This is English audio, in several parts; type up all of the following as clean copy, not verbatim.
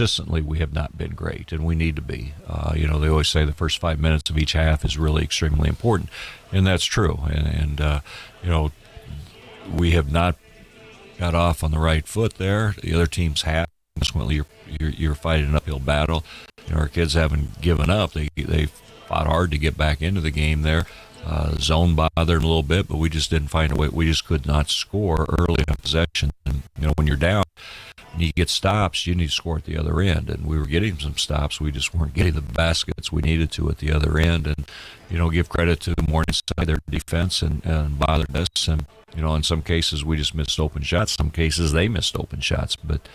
consistently we have not been great, and we need to be. They always say the first 5 minutes of each half is really extremely important, and that's true. And we have not got off on the right foot there. The other teams have. Consequently, you're fighting an uphill battle. Our kids haven't given up. They fought hard to get back into the game there. Zone bothered a little bit, but we just didn't find a way. We just could not score early in possession. And when you're down, and you get stops, you need to score at the other end. And we were getting some stops. We just weren't getting the baskets we needed to at the other end. And give credit to Morningside, their defense, and bothered us. And in some cases we just missed open shots. Some cases they missed open shots. But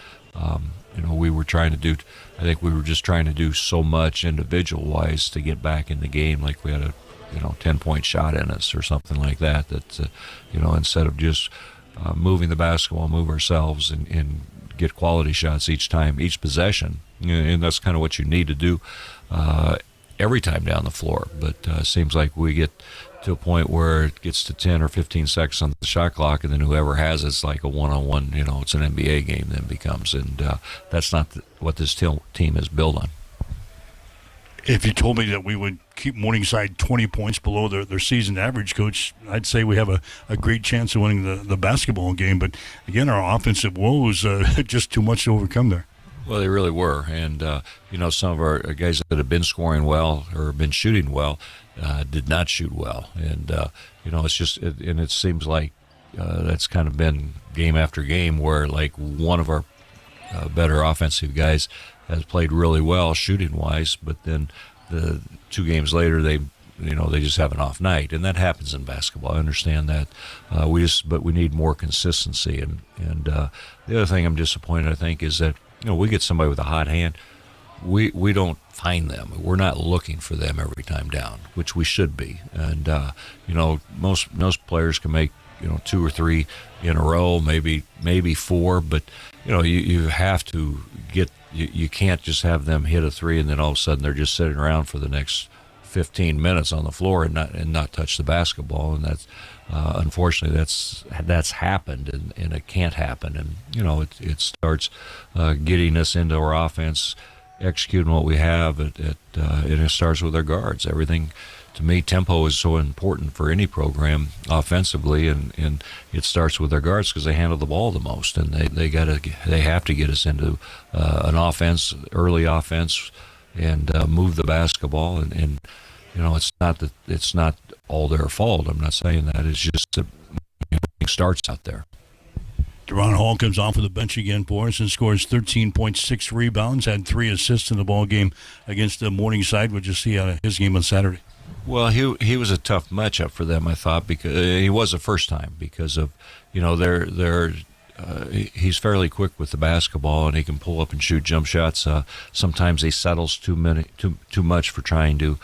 we were trying to do. I think we were just trying to do so much individual-wise to get back in the game, like we had a 10-point shot in us or something like that. That instead of just moving the basketball, move ourselves and get quality shots each time, each possession. And that's kind of what you need to do every time down the floor. But it seems like we get to a point where it gets to 10 or 15 seconds on the shot clock, and then whoever has it's like a one-on-one, it's an NBA game then becomes. And that's not what this team is built on. If you told me that we would keep Morningside 20 points below their season average, Coach, I'd say we have a great chance of winning the basketball game. But, again, our offensive woes, just too much to overcome there. Well, they really were. And, some of our guys that have been scoring well or been shooting well did not shoot well. And, it's just and it seems like that's kind of been game after game where, like, one of our better offensive guys has played really well shooting-wise, but then the 2 games later they just have an off night, and that happens in basketball. I understand that. But we need more consistency. And the other thing I'm disappointed, I think, is that we get somebody with a hot hand. We don't find them. We're not looking for them every time down, which we should be. And most players can make 2 or 3 in a row, maybe 4, but you have to get. You can't just have them hit a 3 and then all of a sudden they're just sitting around for the next 15 minutes on the floor and not touch the basketball. And that's unfortunately that's happened, and it can't happen. And it starts getting us into our offense, executing what we have. And it starts with our guards. Everything. To me, tempo is so important for any program offensively, and it starts with their guards because they handle the ball the most, and they have to get us into an offense, early offense, and move the basketball. And it's not all their fault. I'm not saying that. It's just that it starts out there. Deron Hall comes off of the bench again for us and scores 13.6 rebounds, had 3 assists in the ball game against the Morningside. We'll just see his game on Saturday. Well, he was a tough matchup for them, I thought, because he was the first time because of he's fairly quick with the basketball and he can pull up and shoot jump shots. Sometimes he settles too much for trying to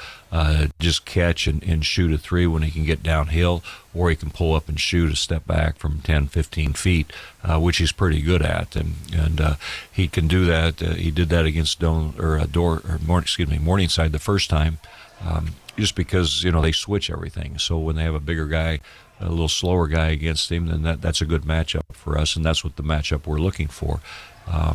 just catch and shoot a 3 when he can get downhill, or he can pull up and shoot a step back from 10, 15 feet, which he's pretty good at, and he can do that. He did that against Morningside the first time. Just because they switch everything, so when they have a bigger guy, a little slower guy against him, then that's a good matchup for us, and that's what the matchup we're looking for. I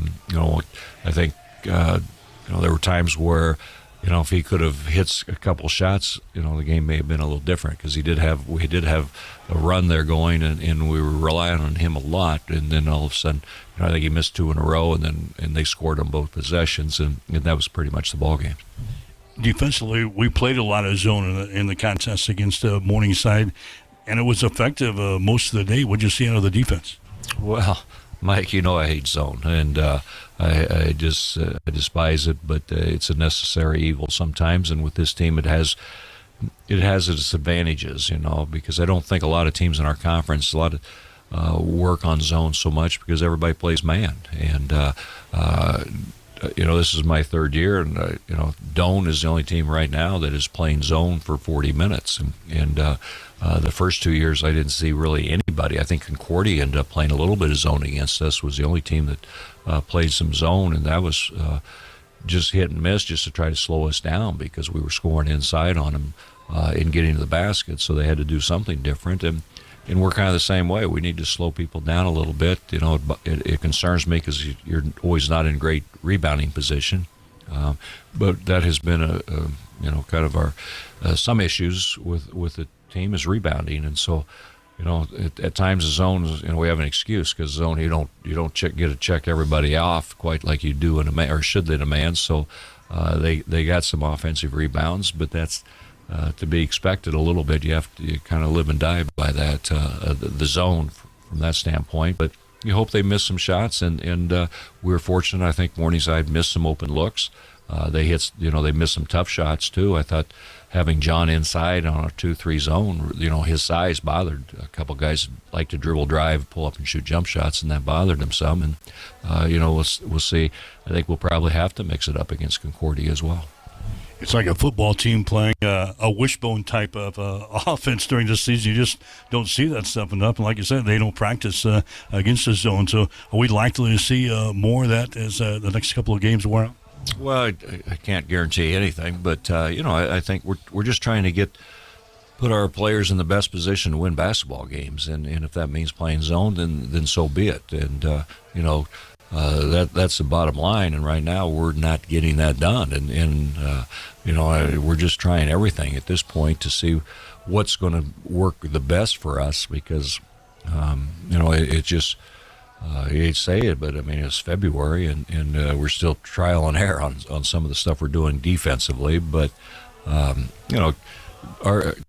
think there were times where if he could have hit a couple shots, the game may have been a little different because we did have a run there going, and we were relying on him a lot, and then all of a sudden, I think he missed 2 in a row, and they scored on both possessions, and that was pretty much the ball game. Defensively, we played a lot of zone in the contest against Morningside, and it was effective most of the day. What did you see out of the defense? Well, Mike, I hate zone, and I despise it, but it's a necessary evil sometimes, and with this team it has its advantages, because I don't think a lot of teams in our conference work on zone so much because everybody plays man, and this is my 3rd year, and Doane is the only team right now that is playing zone for 40 minutes. And the first 2 years, I didn't see really anybody. I think Concordia ended up playing a little bit of zone against us. Was the only team that played some zone, and that was just hit and miss, just to try to slow us down because we were scoring inside on them and getting to the basket. So they had to do something different. And and we're kind of the same way. We need to slow people down a little bit. It concerns me because you're always not in great rebounding position. But that has been kind of our some issues with the team is rebounding, and so at times the zones, we have an excuse because zone you don't get to check everybody off quite like you do in a man, or should in a man. So they got some offensive rebounds, but that's to be expected a little bit. You kind of live and die by that the zone from that standpoint, but. You hope they miss some shots, and we were fortunate. I think Morningside missed some open looks. They missed some tough shots too. I thought having John inside on a 2-3 zone, his size bothered a couple guys. Like to dribble, drive, pull up, and shoot jump shots, and that bothered them some. And we'll see. I think we'll probably have to mix it up against Concordia as well. It's like a football team playing a wishbone type of offense during the season. You just don't see that stuff enough. And like you said, they don't practice against the zone. So are we likely to see more of that as the next couple of games wear out? Well, I can't guarantee anything, but I think we're just trying to put our players in the best position to win basketball games, and if that means playing zone, then so be it. And that's the bottom line, and right now we're not getting that done, and we're just trying everything at this point to see what's going to work the best for us, because it just you hate to say it, but I mean it's February, and we're still trial and error on some of the stuff we're doing defensively, but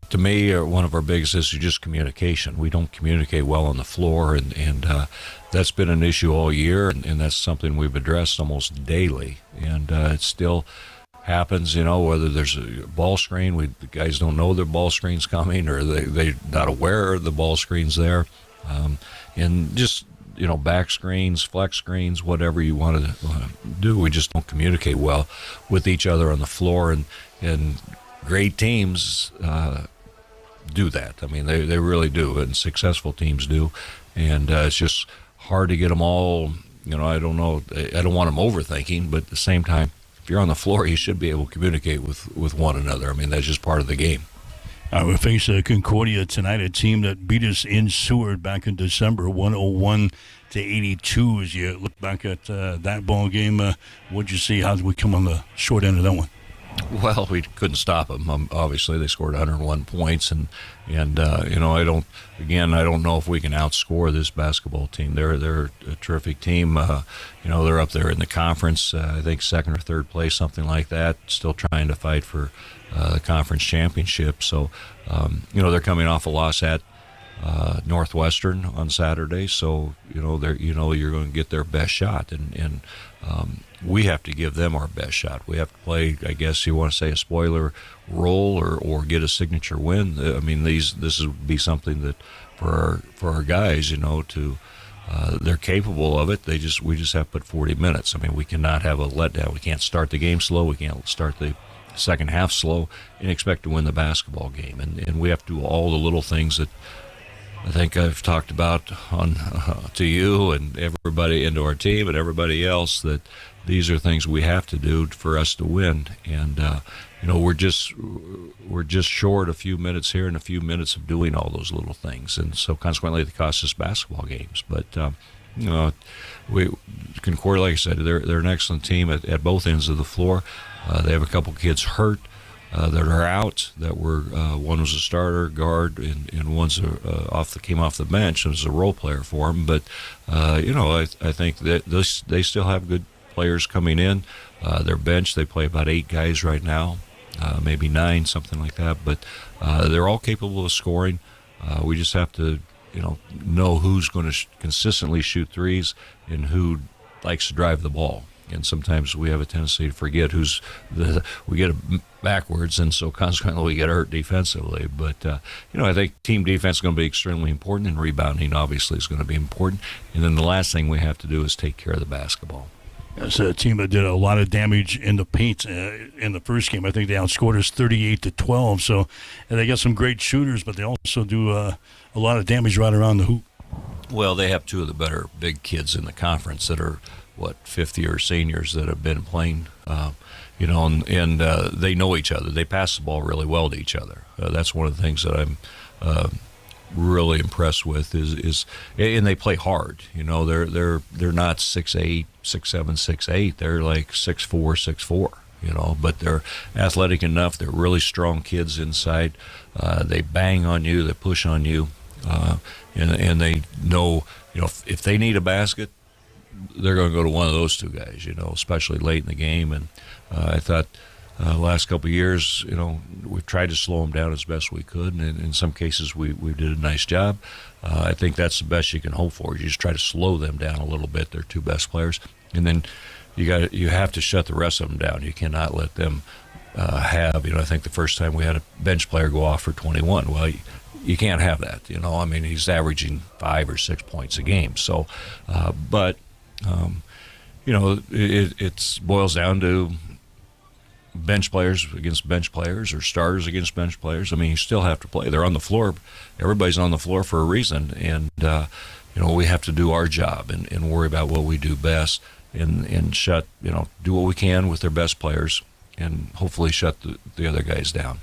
to me, one of our biggest issues is just communication. We don't communicate well on the floor, and that's been an issue all year, and that's something we've addressed almost daily. And it still happens, whether there's a ball screen, the guys don't know their ball screen's coming, or they're not aware the ball screen's there. And just, back screens, flex screens, whatever you want to do, we just don't communicate well with each other on the floor, and great teams do that. I mean, they really do, and successful teams do. And it's just hard to get them all. I don't know. I don't want them overthinking, but at the same time, if you're on the floor, you should be able to communicate with one another. I mean, that's just part of the game. We face Concordia tonight, a team that beat us in Seward back in December, 101-82. As you look back at that ball game, what'd you see? How did we come on the short end of that one? Well, we couldn't stop them. Obviously, they scored 101 points, and I don't know if we can outscore this basketball team. They're a terrific team. They're up there in the conference. I think second or third place, something like that. Still trying to fight for the conference championship. So, they're coming off a loss at Northwestern on Saturday. So you're going to get their best shot, and we have to give them our best shot. We have to play, I guess you want to say, a spoiler role or get a signature win. I mean, this would be something that for our guys, they're capable of it. We just have to put 40 minutes. I mean, we cannot have a letdown. We can't start the game slow. We can't start the second half slow and expect to win the basketball game. And we have to do all the little things that I think I've talked about to you and everybody, into our team and everybody else, that these are things we have to do for us to win. And we're just short a few minutes here and a few minutes of doing all those little things, and so consequently it costs us basketball games. But Concordia, like I said, they're an excellent team at both ends of the floor. They have a couple kids hurt that are out. That were one was a starter guard, and one's came off the bench and was a role player for them. But I think that they still have good players coming in. Their bench, they play about 8 guys right now, maybe 9, something like that. But they're all capable of scoring. We just have to know who's going to consistently shoot threes and who likes to drive the ball. And sometimes we have a tendency to forget we get it backwards, and so consequently we get hurt defensively. But, I think team defense is going to be extremely important, and rebounding obviously is going to be important. And then the last thing we have to do is take care of the basketball. It's a team that did a lot of damage in the paint in the first game. I think they outscored us 38-12. So, and they got some great shooters, but they also do a lot of damage right around the hoop. Well, they have 2 of the better big kids in the conference that are, 50-year seniors that have been playing, and they know each other. They pass the ball really well to each other. That's one of the things that I'm really impressed with is and they play hard. You know, they're not 6'8", 6'7", 6'8". They're like 6'4", 6'4". You know, but they're athletic enough. They're really strong kids inside. They bang on you. They push on you, and they know, you know, if they need a basket, they're going to go to one of those two guys. You know, especially late in the game. And I thought last couple of years, you know, we've tried to slow them down as best we could, and in some cases we did a nice job. I think that's the best you can hope for. You just try to slow them down a little bit. Their two best players, and then you have to shut the rest of them down. You cannot let them have, you know, I think the first time we had a bench player go off for 21. Well, you can't have that. You know, I mean, he's averaging 5 or 6 points a game. So, you know, it boils down to bench players against bench players or starters against bench players. I mean, you still have to play. They're on the floor. Everybody's on the floor for a reason. And, you know, we have to do our job and worry about what we do best and shut, you know, do what we can with their best players and hopefully shut the other guys down.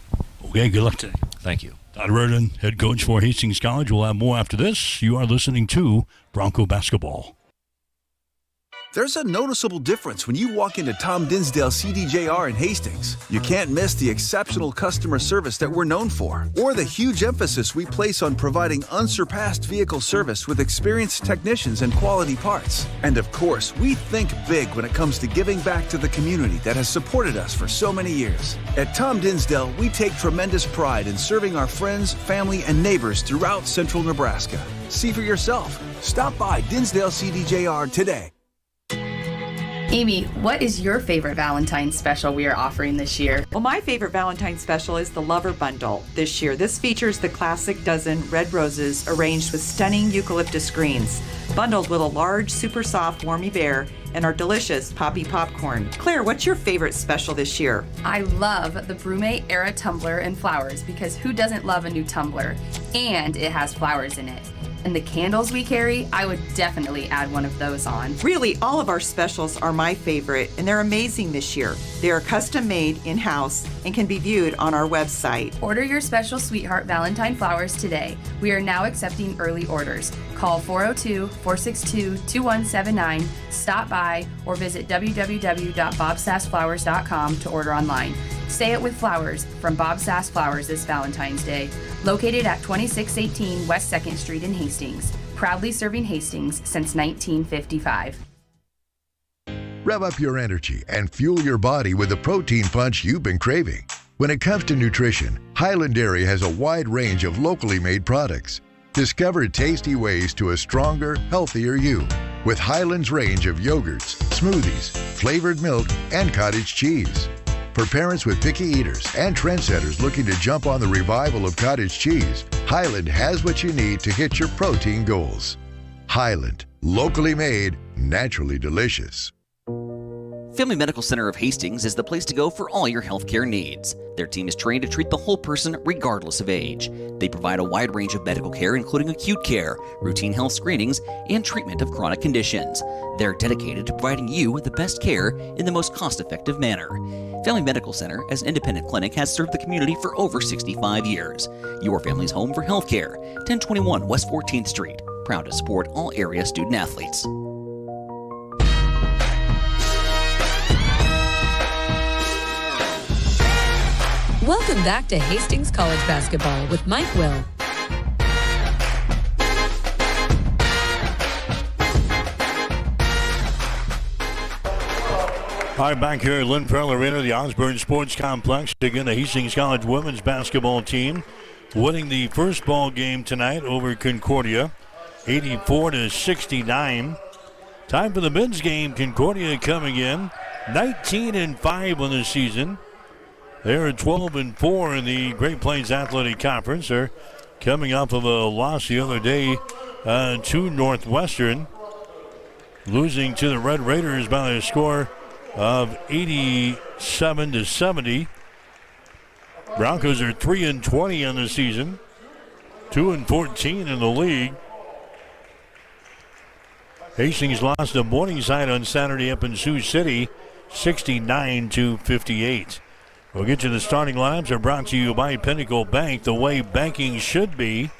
Okay, good luck today. Thank you. Todd Reardon, head coach for Hastings College. We'll have more after this. You are listening to Bronco Basketball. There's a noticeable difference when you walk into Tom Dinsdale CDJR in Hastings. You can't miss the exceptional customer service that we're known for, or the huge emphasis we place on providing unsurpassed vehicle service with experienced technicians and quality parts. And of course, we think big when it comes to giving back to the community that has supported us for so many years. At Tom Dinsdale, we take tremendous pride in serving our friends, family, and neighbors throughout central Nebraska. See for yourself. Stop by Dinsdale CDJR today. Amy, what is your favorite Valentine's special we are offering this year? Well, my favorite Valentine's special is the Lover Bundle this year. This features the classic dozen red roses arranged with stunning eucalyptus greens, bundled with a large, super soft Warmy Bear and our delicious Poppy Popcorn. Claire, what's your favorite special this year? I love the Brume Era tumbler and flowers because who doesn't love a new tumbler? And it has flowers in it. And the candles we carry, I would definitely add one of those on. Really, all of our specials are my favorite, and they're amazing this year. They are custom made in-house and can be viewed on our website. Order your special Sweetheart Valentine flowers today. We are now accepting early orders. Call 402-462-2179, stop by, or visit www.bobsassflowers.com to order online. Say it with flowers from Bob Sass Flowers this Valentine's Day. Located at 2618 West 2nd Street in Hastings. Proudly serving Hastings since 1955. Rev up your energy and fuel your body with the protein punch you've been craving. When it comes to nutrition, Highland Dairy has a wide range of locally made products. Discover tasty ways to a stronger, healthier you with Highland's range of yogurts, smoothies, flavored milk, and cottage cheese. For parents with picky eaters and trendsetters looking to jump on the revival of cottage cheese, Highland has what you need to hit your protein goals. Highland, locally made, naturally delicious. Family Medical Center of Hastings is the place to go for all your healthcare needs. Their team is trained to treat the whole person regardless of age. They provide a wide range of medical care, including acute care, routine health screenings, and treatment of chronic conditions. They're dedicated to providing you with the best care in the most cost-effective manner. Family Medical Center, as an independent clinic, has served the community for over 65 years. Your family's home for healthcare. 1021 West 14th Street. Proud to support all area student athletes. Welcome back to Hastings College Basketball with Mike Will. All right, back here at Lynn Farrell Arena, the Osborne Sports Complex. Again, the Hastings College women's basketball team winning the first ball game tonight over Concordia, 84-69. Time for the men's game. Concordia coming in 19-5 on the season. They're 12-4 in the Great Plains Athletic Conference. They're coming off of a loss the other day to Northwestern, losing to the Red Raiders by a score of 87-70. Broncos are 3-20 on the season, 2-14 in the league. Hastings lost to Morningside on Saturday up in Sioux City, 69-58. We'll get you the starting lineups. Are brought to you by Pinnacle Bank, the way banking should be.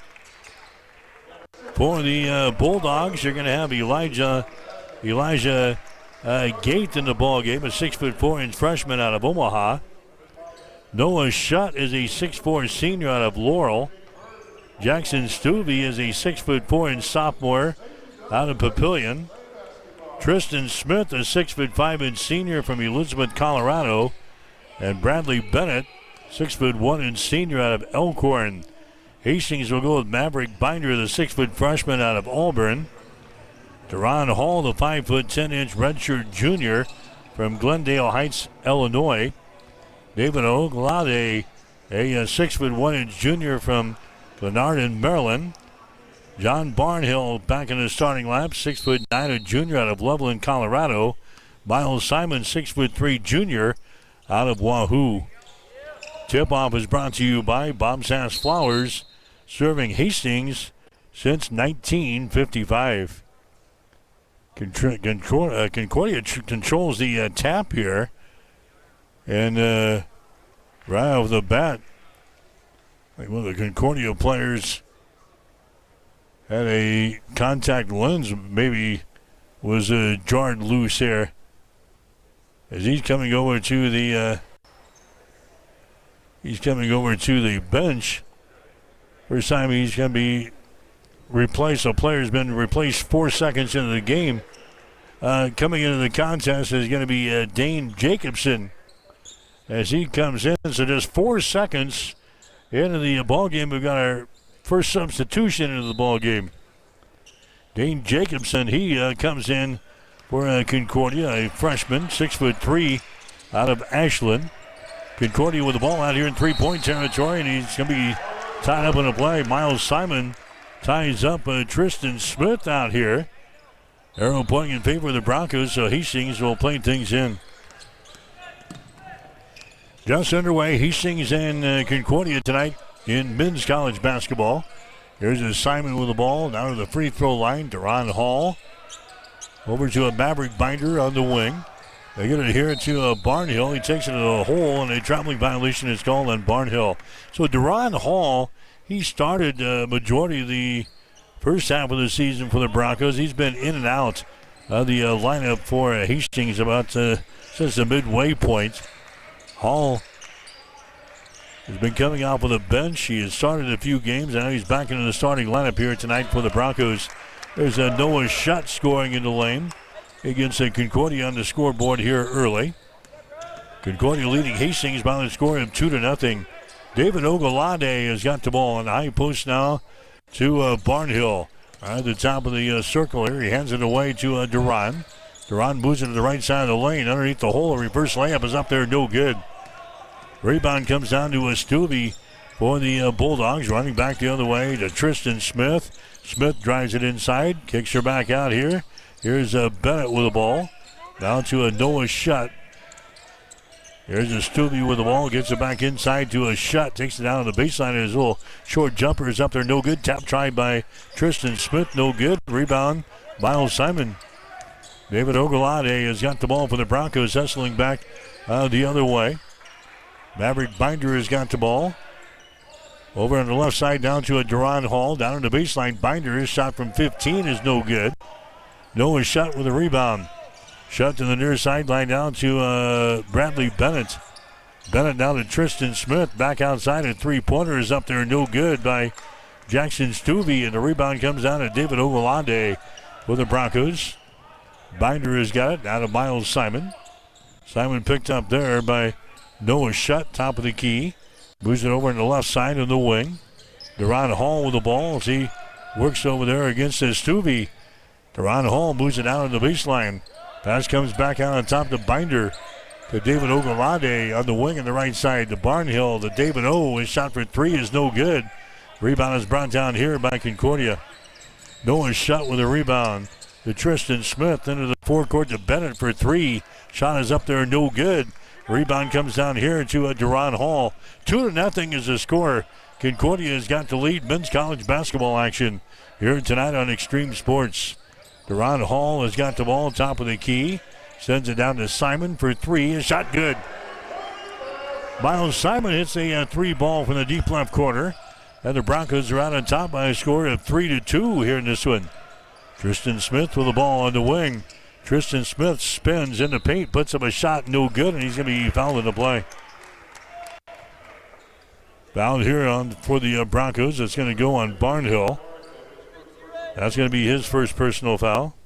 For the Bulldogs, you're going to have Elijah Gate in the ball game, a 6'4" freshman out of Omaha. Noah Shutt is a 6'4" senior out of Laurel. Jackson Stuvey is a 6'4" sophomore out of Papillion. Tristan Smith, a 6'5" senior from Elizabeth, Colorado. And Bradley Bennett, 6'1" senior out of Elkhorn. Hastings will go with Maverick Binder, the 6' freshman out of Auburn. Deron Hall, the 5'10" redshirt junior from Glendale Heights, Illinois. David Oglade, a 6'1" junior from Glenarden, Maryland. John Barnhill back in the starting lineup, 6'9", a junior out of Loveland, Colorado. Miles Simon, 6'3" junior out of Wahoo. Tip-off is brought to you by Bob Sass Flowers, serving Hastings since 1955. Concordia controls the tap here. And right off the bat, one of the Concordia players had a contact lens, maybe was jarred loose here. As he's coming over to the bench. First time he's going to be replaced. A player's been replaced 4 seconds into the game. Coming into the contest is going to be Dane Jacobson as he comes in. So just 4 seconds into the ball game, we've got our first substitution into the ball game. Dane Jacobson, he comes in for Concordia, a freshman, 6'3" out of Ashland. Concordia with the ball out here in three-point territory, and he's going to be tied up in a play. Miles Simon ties up Tristan Smith out here. Arrow pointing in favor of the Broncos, so Hastings will play things in. Just underway, Hastings and Concordia tonight in men's college basketball. Here's a Simon with the ball down to the free throw line. Deron Hall over to a Maverick Binder on the wing. They get it here to Barnhill. He takes it to the hole, and a traveling violation is called on Barnhill. So Deron Hall, he started majority of the first half of the season for the Broncos. He's been in and out of the lineup for Hastings about since the midway point. Hall has been coming off of the bench. He has started a few games, and now he's back into the starting lineup here tonight for the Broncos. There's a Noah Shutt scoring in the lane against Concordia on the scoreboard here early. Concordia leading Hastings by the score of 2-0. David Oglade has got the ball on the high post now to Barnhill. At the top of the circle here, he hands it away to Duran. Duran moves it to the right side of the lane. Underneath the hole, a reverse layup is up there, no good. Rebound comes down to Stuvey for the Bulldogs. Running back the other way to Tristan Smith. Smith drives it inside, kicks her back out here. Here's Bennett with the ball. Down to a Noah Shutt. Here's a Stuvey with the ball. Gets it back inside to a Shutt. Takes it down to the baseline. His little short jumper is up there. No good. Tap tried by Tristan Smith. No good. Rebound, Miles Simon. David Oglade has got the ball for the Broncos. Hustling back the other way. Maverick Binder has got the ball. Over on the left side down to a Deron Hall. Down on the baseline. Binder, his shot from 15 is no good. Noah Shutt with a rebound. Shutt to the near sideline down to Bradley Bennett. Bennett down to Tristan Smith. Back outside, a three-pointer is up there, no good by Jackson Stuvey. And the rebound comes down to David Oglade for the Broncos. Binder has got it, out of Miles Simon. Simon picked up there by Noah Shutt, top of the key. Moves it over on the left side of the wing. Deron Hall with the ball as he works over there against Stuvey. Deron Hall moves it out on the baseline. Pass comes back out on top to Binder. To David Oglade on the wing on the right side to Barnhill. The David O. His shot for three is no good. Rebound is brought down here by Concordia. Noah Shutt with a rebound. To Tristan Smith into the forecourt to Bennett for three. Shot is up there, no good. Rebound comes down here to Deron Hall. 2-0 is the score. Concordia has got the lead. Men's college basketball action here tonight on Extreme Sports. Deron Hall has got the ball top of the key. Sends it down to Simon for three. A shot good. Miles Simon hits a three ball from the deep left corner. And the Broncos are out on top by a score of 3-2 here in this one. Tristan Smith with the ball on the wing. Tristan Smith spins in the paint, puts up a shot, no good, and he's going to be fouled in the play. Foul here for the Broncos. It's going to go on Barnhill. That's going to be his first personal foul.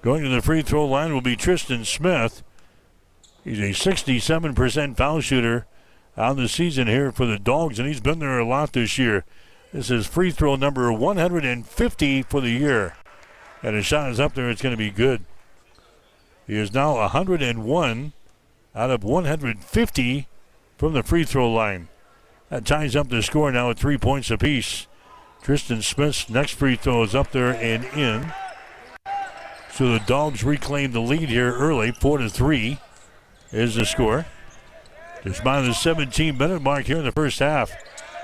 Going to the free throw line will be Tristan Smith. He's a 67% foul shooter on the season here for the Dogs, and he's been there a lot this year. This is free throw number 150 for the year. And his shot is up there. It's going to be good. He is now 101 out of 150 from the free throw line. That ties up the score now at 3 points apiece. Tristan Smith's next free throw is up there and in. So the Dogs reclaim the lead here early. 4-3 is the score. Just by the 17-minute mark here in the first half.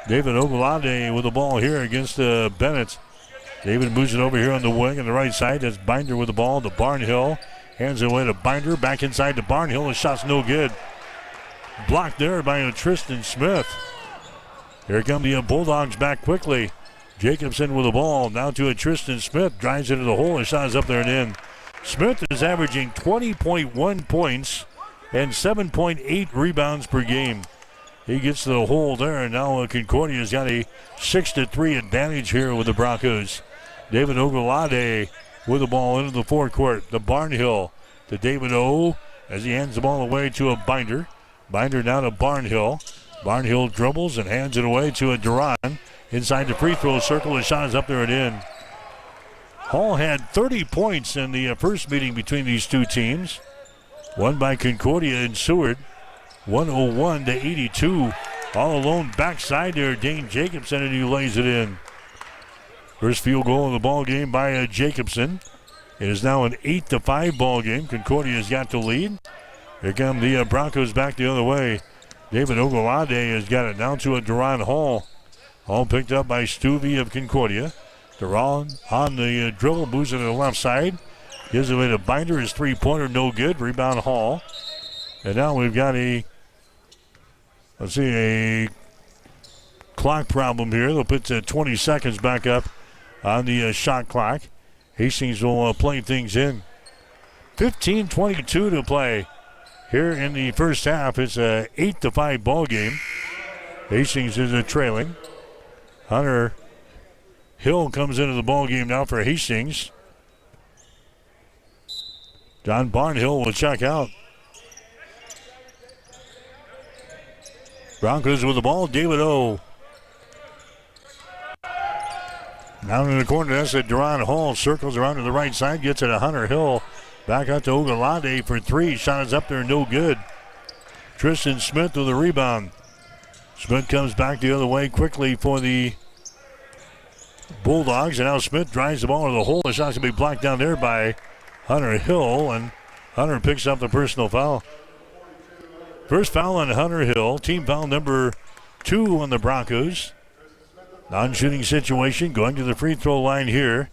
David Oglade with the ball here against Bennett. David moves it over here on the wing on the right side. That's Binder with the ball to Barnhill. Hands it away to Binder. Back inside to Barnhill. The shot's no good. Blocked there by Tristan Smith. Here come the Bulldogs back quickly. Jacobson with the ball. Now to a Tristan Smith. Drives into the hole. The shot is up there and in. Smith is averaging 20.1 points and 7.8 rebounds per game. He gets to the hole there, and now Concordia's got a 6-3 advantage here with the Broncos. David Oglade with the ball into the forecourt. The Barnhill to David O as he hands the ball away to a Binder. Binder now to Barnhill. Barnhill dribbles and hands it away to a Duran. Inside the free throw circle, the shot is up there and in. Hall had 30 points in the first meeting between these two teams. Won by Concordia and Seward. 101-82. All alone backside there, Dane Jacobson, and he lays it in. First field goal of the ball game by Jacobson. It is now an 8-5 ball game. Concordia's got the lead. Here come the Broncos back the other way. David Oglade has got it down to a Duran Hall. Hall picked up by Stuvey of Concordia. Duran on the dribble, moves it to the left side. Gives it away to Binder. His three-pointer no good. Rebound Hall. And now we've got a clock problem here. They'll put 20 seconds back up on the shot clock. Hastings will play things in. 15:22 to play here in the first half. It's a 8-5 ball game. Hastings is trailing. Hunter Hill comes into the ball game now for Hastings. John Barnhill will check out. Broncos with the ball. David O. Down in the corner, that's a Duran Hall. Circles around to the right side. Gets it to Hunter Hill. Back out to Oglade for three. Shot is up there, no good. Tristan Smith with the rebound. Smith comes back the other way quickly for the Bulldogs. And now Smith drives the ball to the hole. The shot's going to be blocked down there by Hunter Hill. And Hunter picks up the personal foul. First foul on Hunter Hill. Team foul number 2 on the Broncos. Non-shooting situation. Going to the free throw line here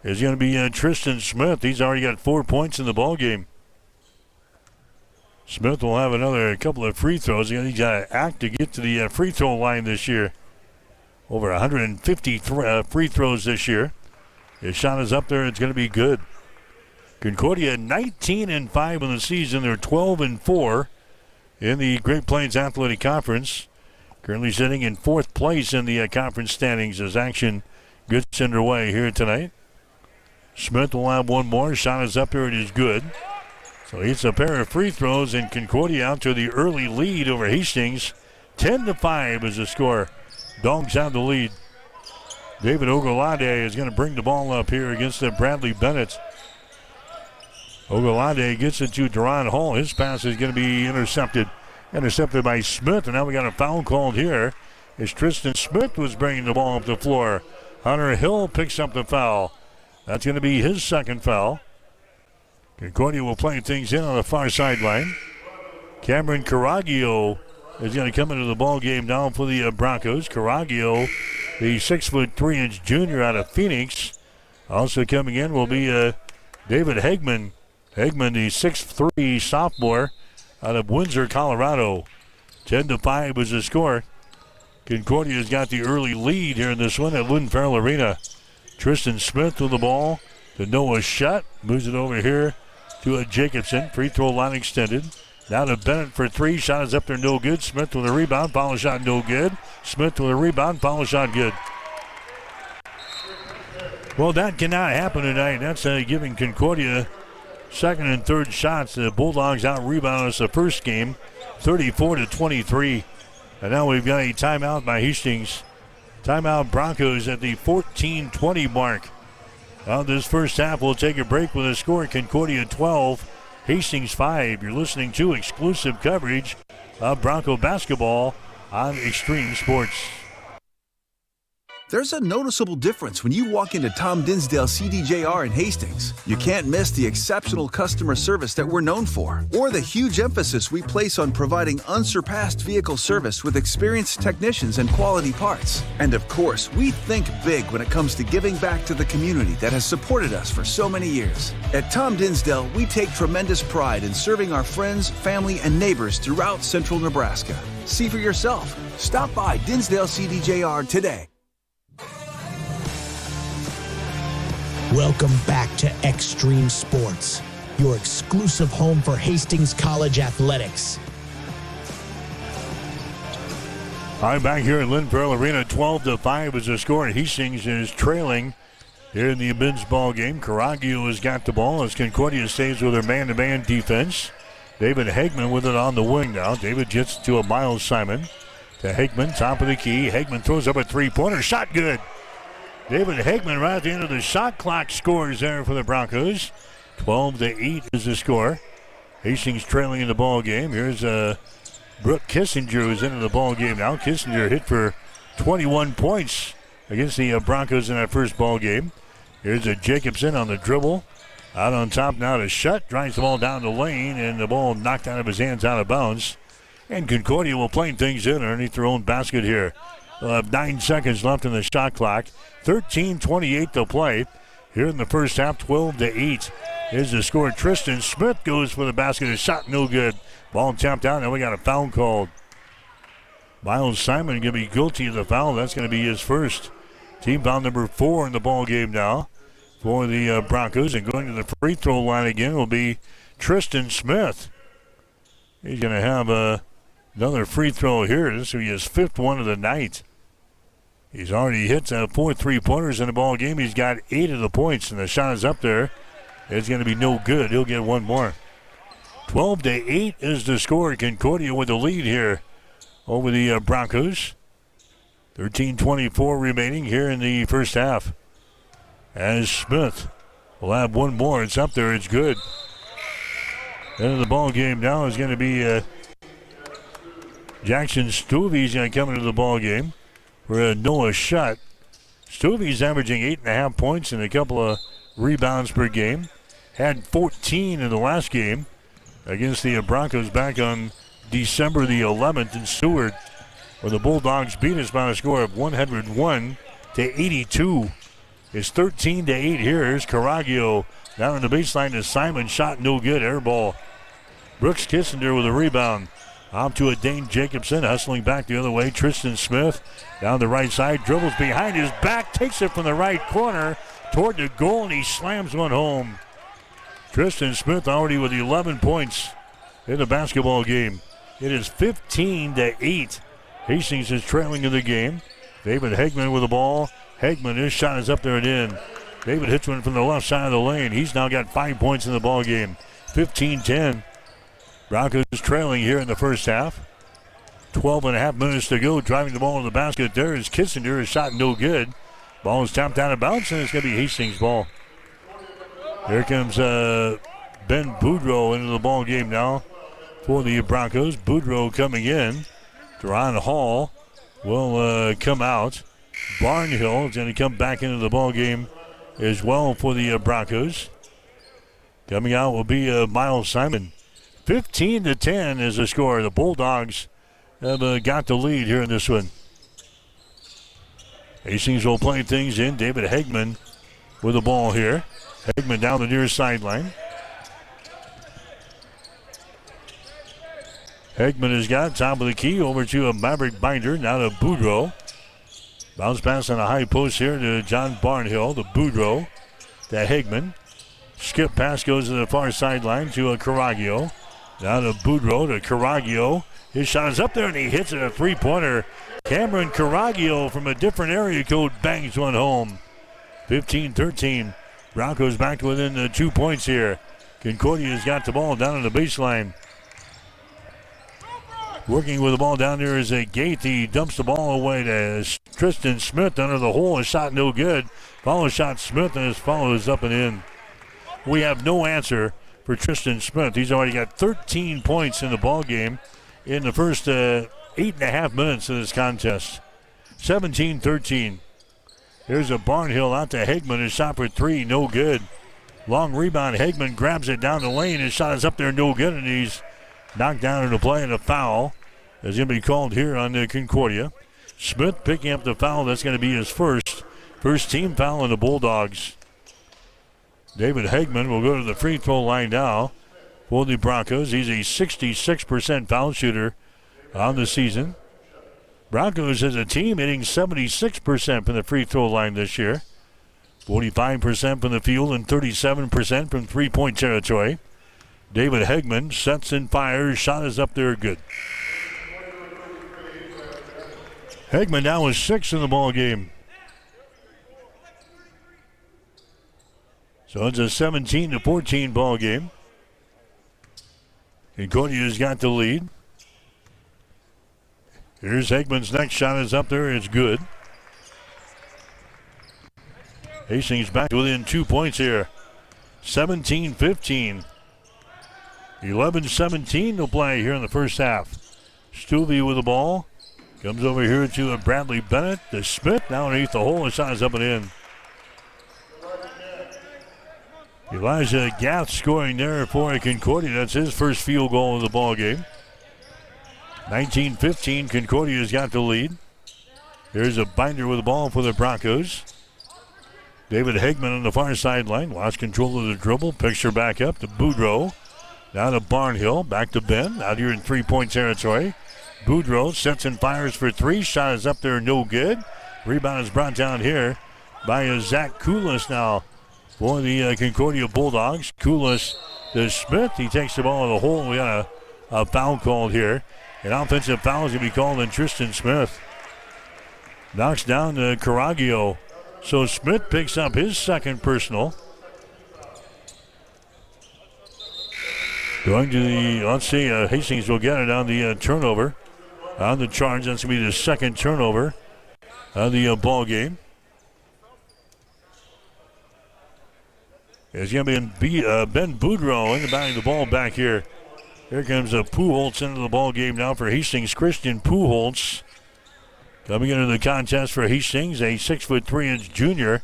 is going to be Tristan Smith. He's already got 4 points in the ball game. Smith will have another couple of free throws. He's got to act to get to the free throw line this year. Over 150 free throws this year. His shot is up there. It's going to be good. Concordia 19-5 in the season. They're 12-4 in the Great Plains Athletic Conference. Currently sitting in 4th place in the conference standings as action gets underway here tonight. Smith will have one more. Shot is up there. It is good. So it's a pair of free throws, and Concordia out to the early lead over Hastings. 10-5 is the score. Dogs have the lead. David Oglade is going to bring the ball up here against Bradley Bennett. Oglade gets it to Duran Hall. His pass is going to be intercepted by Smith. And now we got a foul called here as Tristan Smith was bringing the ball up the floor. Hunter Hill picks up the foul. That's going to be his second foul. Concordia will play things in on the far sideline. Cameron Caraglio is going to come into the ball game now for the Broncos. Caraglio, the 6'3" junior out of Phoenix. Also coming in will be David Hegman. Hegman, the 6'3" sophomore out of Windsor, Colorado. 10-5 was the score. Concordia's got the early lead here in this one at Lynn Farrell Arena. Tristan Smith with the ball to Noah Shutt. Moves it over here to a Jacobson. Free throw line extended. Now to Bennett for three. Shot is up there, no good. Smith with a rebound. Follow shot, no good. Smith with a rebound. Follow shot, good. Well, that cannot happen tonight. That's giving Concordia second and third shots. The Bulldogs out-rebounded us the first game, 34-23. And now we've got a timeout by Hastings. Timeout Broncos at the 14:20 mark. This first half, we'll take a break with a score: Concordia 12, Hastings 5. You're listening to exclusive coverage of Bronco basketball on Extreme Sports. There's a noticeable difference when you walk into Tom Dinsdale CDJR in Hastings. You can't miss the exceptional customer service that we're known for, or the huge emphasis we place on providing unsurpassed vehicle service with experienced technicians and quality parts. And of course, we think big when it comes to giving back to the community that has supported us for so many years. At Tom Dinsdale, we take tremendous pride in serving our friends, family, and neighbors throughout central Nebraska. See for yourself. Stop by Dinsdale CDJR today. Welcome back to Extreme Sports, your exclusive home for Hastings College athletics. I'm back here at Lynn Farrell Arena. 12-5 is the score. Hastings is trailing here in the men's ball game. Caraglio has got the ball as Concordia stays with their man-to-man defense. David Hagman with it on the wing now. David gets to a Miles Simon. To Hagman, top of the key. Hagman throws up a three-pointer. Shot good. David Hagman right at the end of the shot clock scores there for the Broncos. 12-8 is the score. Hastings trailing in the ball game. Here's Brooke Kissinger who's into the ball game now. Kissinger hit for 21 points against the Broncos in that first ball game. Here's a Jacobson on the dribble. Out on top now to Shutt. Drives the ball down the lane, and the ball knocked out of his hands out of bounds. And Concordia will play things in underneath their own basket here. They'll have 9 seconds left in the shot clock. 13:28 to play. Here in the first half, 12-8 is the score. Tristan Smith goes for the basket. A shot no good. Ball tapped out, and we got a foul called. Miles Simon going to be guilty of the foul. That's going to be his first. Team foul number 4 in the ball game now for the Broncos. And going to the free throw line again will be Tristan Smith. He's going to have another free throw here. This will be his 5th one of the night. He's already hit 4 3-pointers in the ball game. He's got 8 of the points, and the shot is up there. It's going to be no good. He'll get one more. 12-8 is the score. Concordia with the lead here over the Broncos. 13:24 remaining here in the first half. As Smith will have one more. It's up there. It's good. End of the ball game now is going to be Jackson Stuvey's going to come into the ball game for Noah Shutt. Stuvey's averaging 8.5 points and a couple of rebounds per game. Had 14 in the last game against the Broncos back on December the 11th in Seward, where the Bulldogs beat us by a score of 101-82. It's 13-8 here. Here's Caraglio down on the baseline to Simon. Shot no good. Air ball. Brooks Kissinger with a rebound. Off to a Dane Jacobson, hustling back the other way. Tristan Smith down the right side, dribbles behind his back, takes it from the right corner toward the goal, and he slams one home. Tristan Smith already with 11 points in the basketball game. It is 15-8. Hastings is trailing in the game. David Hagman with the ball. Hagman, his shot is up there and in. David hits one from the left side of the lane. He's now got 5 points in the ball game. 15-10. Broncos trailing here in the first half. 12.5 minutes to go. Driving the ball to the basket. There is Kissinger. His shot no good. Ball is tapped out of bounds, and it's going to be Hastings' ball. Here comes Ben Boudreau into the ball game now for the Broncos. Boudreau coming in. Deron Hall will come out. Barnhill is going to come back into the ball game as well for the Broncos. Coming out will be Miles Simon. 15-10 is the score. The Bulldogs have got the lead here in this one. Hastings will play things in. David Hagman with the ball here. Hagman down the near sideline. Hegman has got top of the key over to a Maverick Binder. Now to Boudreau. Bounce pass on a high post here to John Barnhill. To Boudreau. To Hegman. Skip pass goes to the far sideline to a Caraglio. Now to Boudreau to Caraglio. His shot is up there and he hits it, a three-pointer. Cameron Caraglio from a different area code bangs one home. 15-13. Broncos back to within 2 points here. Concordia's got the ball down on the baseline. Working with the ball down there is a Gate. He dumps the ball away to Tristan Smith under the hole. His shot no good. Follow shot Smith and his follow is up and in. We have no answer for Tristan Smith. He's already got 13 points in the ball game in the first 8.5 minutes of this contest. 17-13. Here's a Barnhill out to Hegman. His shot for three, no good. Long rebound. Hegman grabs it down the lane. His shot is up there, no good, and he's knocked down into play, and a foul is going to be called here on Concordia. Smith picking up the foul. That's going to be his first team foul on the Bulldogs. David Hegman will go to the free throw line now for the Broncos. He's a 66% foul shooter on the season. Broncos as a team hitting 76% from the free throw line this year. 45% from the field and 37% from three-point territory. David Hegman sets and fires. Shot is up there, good. Hegman now is 6 in the ball game. So it's a 17-14 ball game. Concordia's got the lead. Here's Hegman's next shot is up there. It's good. Hastings back within 2 points here. 17-15. 11-17 to play here in the first half. Stuvey with the ball. Comes over here to Bradley Bennett. To Smith down underneath the hole. The shot is up and in. Elijah Gath scoring there for Concordia. That's his first field goal of the ball game. 19-15. Concordia's got the lead. Here's a Binder with the ball for the Broncos. David Hegman on the far sideline. Lost control of the dribble. Picture back up to Boudreau. Now to Barnhill. Back to Ben. Out here in three-point territory. Boudreau sets and fires for three. Shot is up there, no good. Rebound is brought down here by Zach Koulis now for the Concordia Bulldogs. Koulis to Smith. He takes the ball in the hole. We got a foul called here. An offensive foul is going to be called on Tristan Smith. Knocks down Caraglio. So Smith picks up his second personal. Going to the, let's see, Hastings will get it on the turnover. On the charge, that's going to be the second turnover of the ball game. It's going to be Ben Boudreau inbounding the ball back here. Here comes Pujols into the ball game now for Hastings. Christian Pujols coming into the contest for Hastings, a 6'3" junior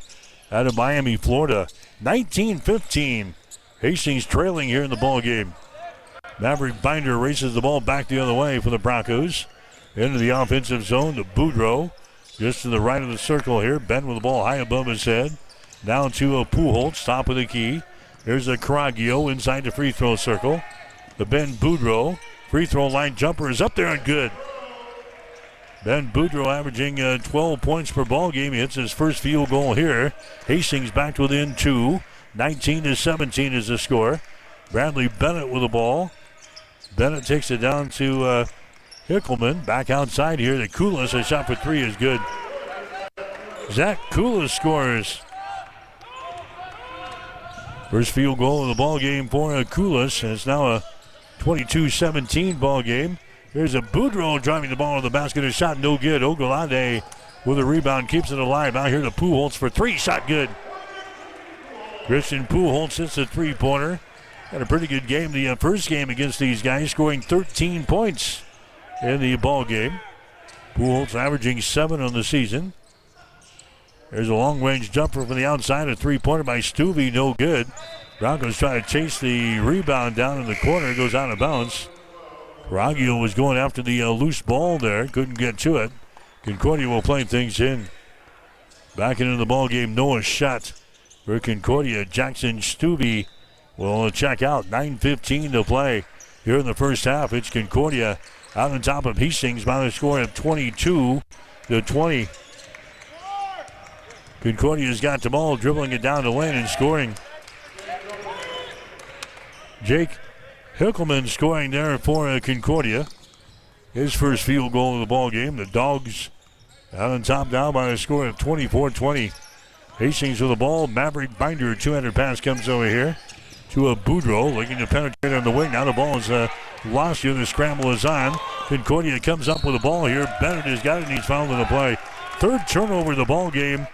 out of Miami, Florida. 19-15. Hastings trailing here in the ball game. Maverick Binder races the ball back the other way for the Broncos. Into the offensive zone to Boudreau. Just to the right of the circle here. Ben with the ball high above his head. Down to Pujols, top of the key. There's a Caraglio inside the free throw circle. The Ben Boudreau free throw line jumper is up there and good. Ben Boudreau averaging 12 points per ball game. He hits his first field goal here. Hastings back within 2. 19-17 is the score. Bradley Bennett with the ball. Bennett takes it down to Hickelman. Back outside here to Koulis. A shot for three is good. Zach Koulis scores. First field goal of the ball game for Koulis. And it's now a 22-17 ball game. Here's a Boudreau driving the ball to the basket. A shot no good. Ogolade with a rebound keeps it alive. Out here to Pujols for three. Shot good. Christian Pujols hits a three-pointer. Had a pretty good game. The first game against these guys, scoring 13 points in the ball game. Pujols averaging 7 on the season. There's a long-range jumper from the outside. A three-pointer by Stuvey, no good. Broncos try to chase the rebound down in the corner. It goes out of bounds. Caraglio was going after the loose ball there. Couldn't get to it. Concordia will play things in. Back into the ball game, Noah Shutt for Concordia. Jackson Stuvey will check out. 9:15 to play here in the first half. It's Concordia out on top of Hastings by the score of 22-20. Concordia's got the ball, dribbling it down the lane and scoring. Jake Hickelman scoring there for Concordia. His first field goal of the ball game. The Dogs out on top now by a score of 24-20. Hastings with the ball. Maverick Binder, 200 pass comes over here to a Boudreau looking to penetrate on the wing. Now the ball is lost here. The scramble is on. Concordia comes up with the ball here. Bennett has got it and he's fouled in the play. Third turnover of the ball game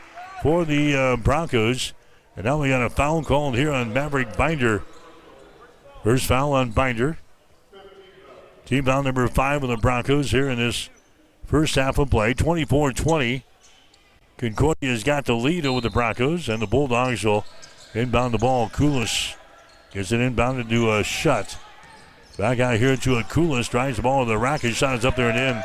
for the Broncos. And now we got a foul called here on Maverick Binder. First foul on Binder. Team foul number 5 with the Broncos here in this first half of play. 24-20. Concordia's got the lead over the Broncos, and the Bulldogs will inbound the ball. Koulis gets it inbounded to a Shutt. Back out here to a Koulis, drives the ball to the rack. His shot is up there and in.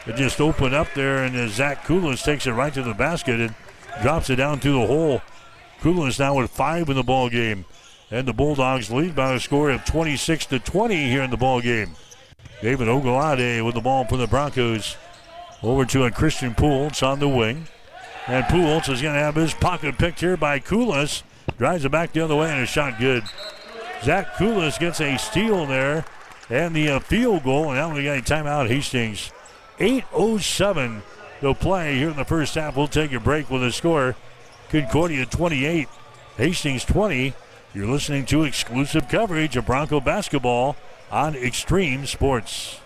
It just opened up there, and Zach Koulis takes it right to the basket and drops it down through the hole. Koulis now with 5 in the ball game. And the Bulldogs lead by a score of 26-20 here in the ball game. David Ogolade with the ball for the Broncos. Over to a Christian Poultz on the wing. And Poultz is going to have his pocket picked here by Koulis. Drives it back the other way and a shot good. Zach Koulis gets a steal there. And the field goal. And now we got a timeout, Hastings. 8:07 to play here in the first half. We'll take a break with a score. Concordia 28, Hastings 20. You're listening to exclusive coverage of Bronco basketball on Extreme Sports.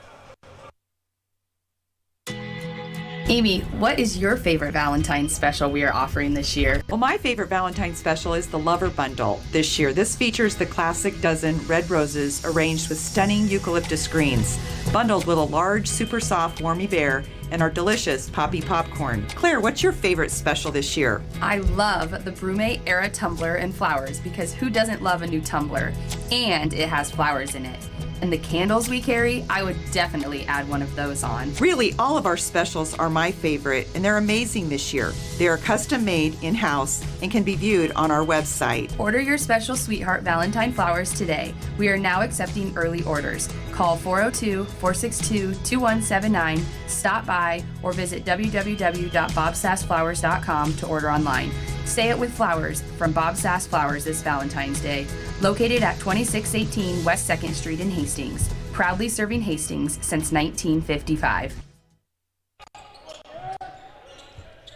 Amy, what is your favorite Valentine's special we are offering this year? Well, my favorite Valentine's special is the Lover Bundle this year. This features the classic dozen red roses arranged with stunning eucalyptus greens, bundled with a large, super soft Warmy Bear and our delicious Poppy Popcorn. Claire, what's your favorite special this year? I love the Brume Era tumbler and flowers because who doesn't love a new tumbler? And it has flowers in it. And the candles we carry, I would definitely add one of those on. Really, all of our specials are my favorite, and they're amazing this year. They are custom made in-house and can be viewed on our website. Order your special sweetheart Valentine flowers today. We are now accepting early orders. Call 402-462-2179, stop by, or visit www.bobsassflowers.com to order online. Say it with flowers from Bob Sass Flowers this Valentine's Day. Located at 2618 West 2nd Street in Hastings. Proudly serving Hastings since 1955.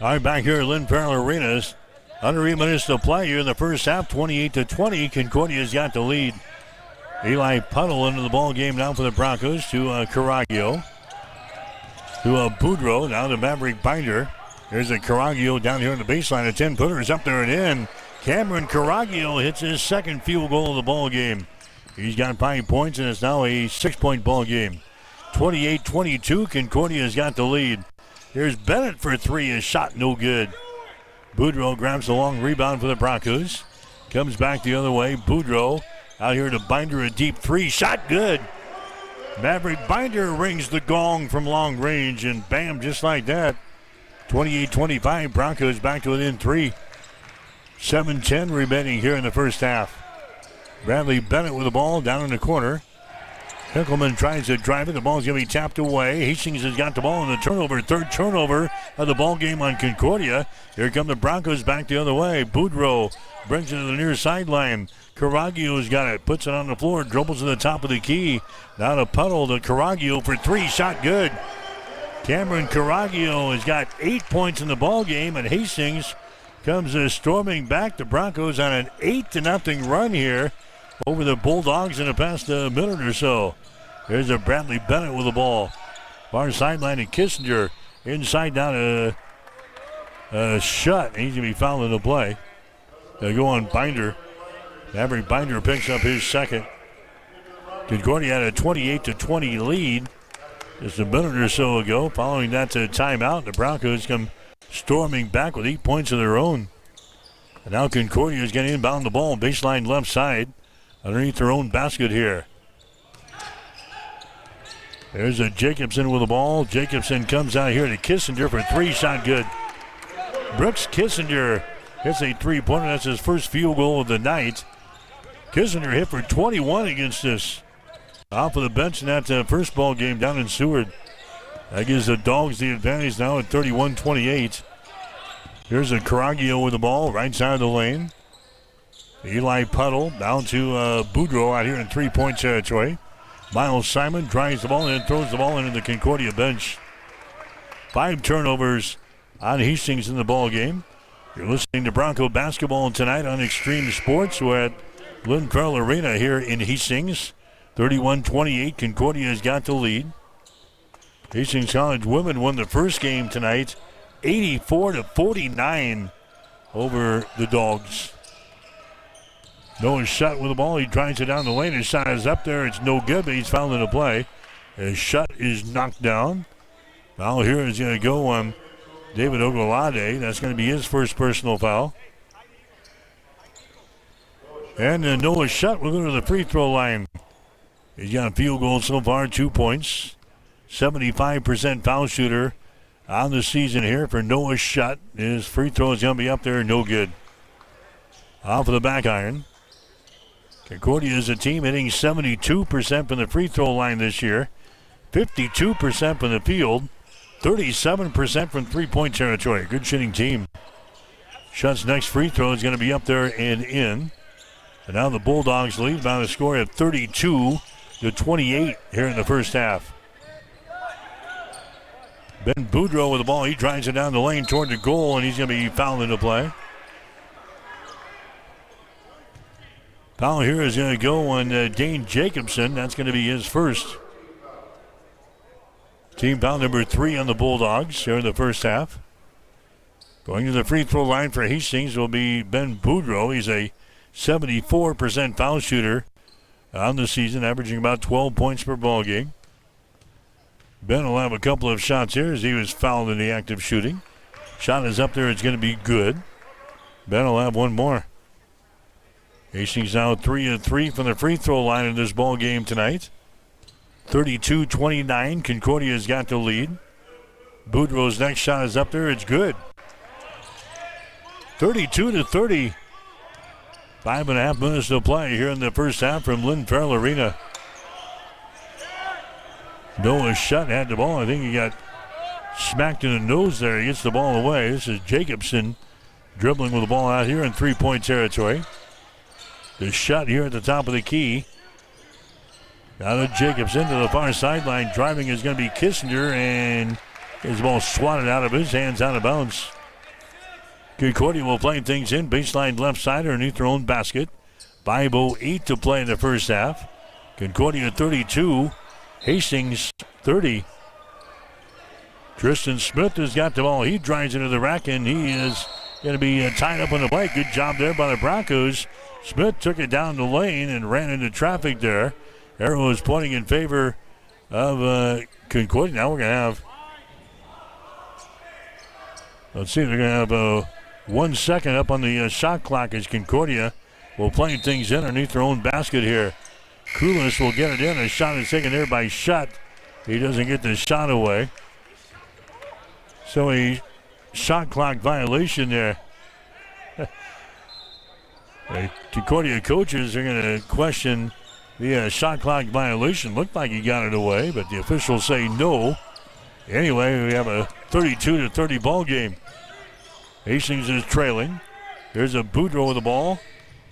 All right, back here at Lynn Farrell Arenas. Under 8 minutes to play here in the first half, 28-20. Concordia's got the lead. Eli Puddle into the ball game now for the Broncos to Caraglio. To Boudreau, now to Maverick Binder. There's a Caraglio down here on the baseline. A 10-footer is up there and in. Cameron Caraglio hits his second field goal of the ball game. He's got 5 points, and it's now a 6-point ball game. 28-22, Concordia's got the lead. Here's Bennett for 3. His shot no good. Boudreau grabs the long rebound for the Broncos. Comes back the other way. Boudreau out here to Binder, a deep 3. Shot good. Maverick Binder rings the gong from long range, and bam, just like that. 28-25, Broncos back to within 3. 7:10 remaining here in the first half. Bradley Bennett with the ball down in the corner. Hickelman tries to drive it. The ball's going to be tapped away. Hastings has got the ball in the turnover. Third turnover of the ball game on Concordia. Here come the Broncos back the other way. Boudreau brings it to the near sideline. Caraglio's got it. Puts it on the floor. Dribbles to the top of the key. Now to Puddle to Caraglio for 3. Shot good. Cameron Caraglio has got 8 points in the ball game, and Hastings comes storming back. The Broncos on an 8-0 run here over the Bulldogs in the past minute or so. There's a Bradley Bennett with the ball. Far sideline to Kissinger. Inside down to Shutt. He's going to be fouled in the play. They'll go on Binder. Maverick Binder picks up his second. Concordia had a 28-20 lead just a minute or so ago. Following that timeout, the Broncos come storming back with 8 points of their own. And now Concordia is going to inbound the ball, baseline left side, underneath their own basket here. There's a Jacobson with the ball. Jacobson comes out here to Kissinger for 3. Shot good. Brooks Kissinger hits a 3-pointer. That's his first field goal of the night. Kissinger hit for 21 against this off of the bench in that first ball game down in Seward. That gives the Dogs the advantage now at 31-28. Here's a Caragio with the ball, right side of the lane. Eli Puddle down to Boudreau out here in three-point territory. Miles Simon drives the ball and throws the ball into the Concordia bench. 5 turnovers on Hastings in the ball game. You're listening to Bronco basketball tonight on Extreme Sports. We're at Lynn Farrell Arena here in Hastings. 31-28, Concordia has got the lead. Hastings College women won the first game tonight, 84-49 over the Dogs. Noah Shutt with the ball. He drives it down the lane. His shot is up there. It's no good, but he's fouled in the play. As Shutt is knocked down. Foul here is going to go on David Ogolade. That's going to be his first personal foul. And Noah Shutt will go to the free throw line. He's got a field goal so far, 2 points. 75% foul shooter on the season here for Noah Shutt. His free throw is going to be up there, no good. Off of the back iron. Concordia is a team hitting 72% from the free throw line this year, 52% from the field, 37% from three-point territory. Good shooting team. Shutt's next free throw is going to be up there and in. And now the Bulldogs lead by a score of 32-28 here in the first half. Ben Boudreau with the ball. He drives it down the lane toward the goal, and he's going to be fouled into play. Foul here is going to go on Dane Jacobson. That's going to be his first. Team foul number 3 on the Bulldogs here in the first half. Going to the free throw line for Hastings will be Ben Boudreau. He's a 74% foul shooter on the season, averaging about 12 points per ball game. Ben will have a couple of shots here as he was fouled in the act of shooting. Shot is up there. It's going to be good. Ben will have one more. Hastings now 3 of 3 from the free throw line in this ball game tonight. 32-29. Concordia's got the lead. Boudreau's next shot is up there. It's good. 32-30. 5.5 minutes to play here in the first half from Lynn Farrell Arena. Noah Shutt had the ball. I think he got smacked in the nose there. He gets the ball away. This is Jacobson dribbling with the ball out here in three-point territory. The shot here at the top of the key. Out of Jacobson to the far sideline. Driving is going to be Kissinger, and his ball swatted out of his hands, out of bounds. Concordia will play things in. Baseline left side underneath their own basket. 5:08 to play in the first half. Concordia 32. Hastings 30. Tristan Smith has got the ball. He drives into the rack, and he is going to be tied up on the play. Good job there by the Broncos. Smith took it down the lane and ran into traffic there. Arrow is pointing in favor of Concordia. Now we're going to have, let's see, they're going to have 1 second up on the shot clock as Concordia will play things in underneath their own basket here. Koulis will get it in. A shot is taken there by Shutt. He doesn't get the shot away. So a shot clock violation there. The Concordia coaches are going to question the shot clock violation. Looked like he got it away, but the officials say no. Anyway, we have a 32-30 ball game. Hastings is trailing. There's a Boudreau with the ball.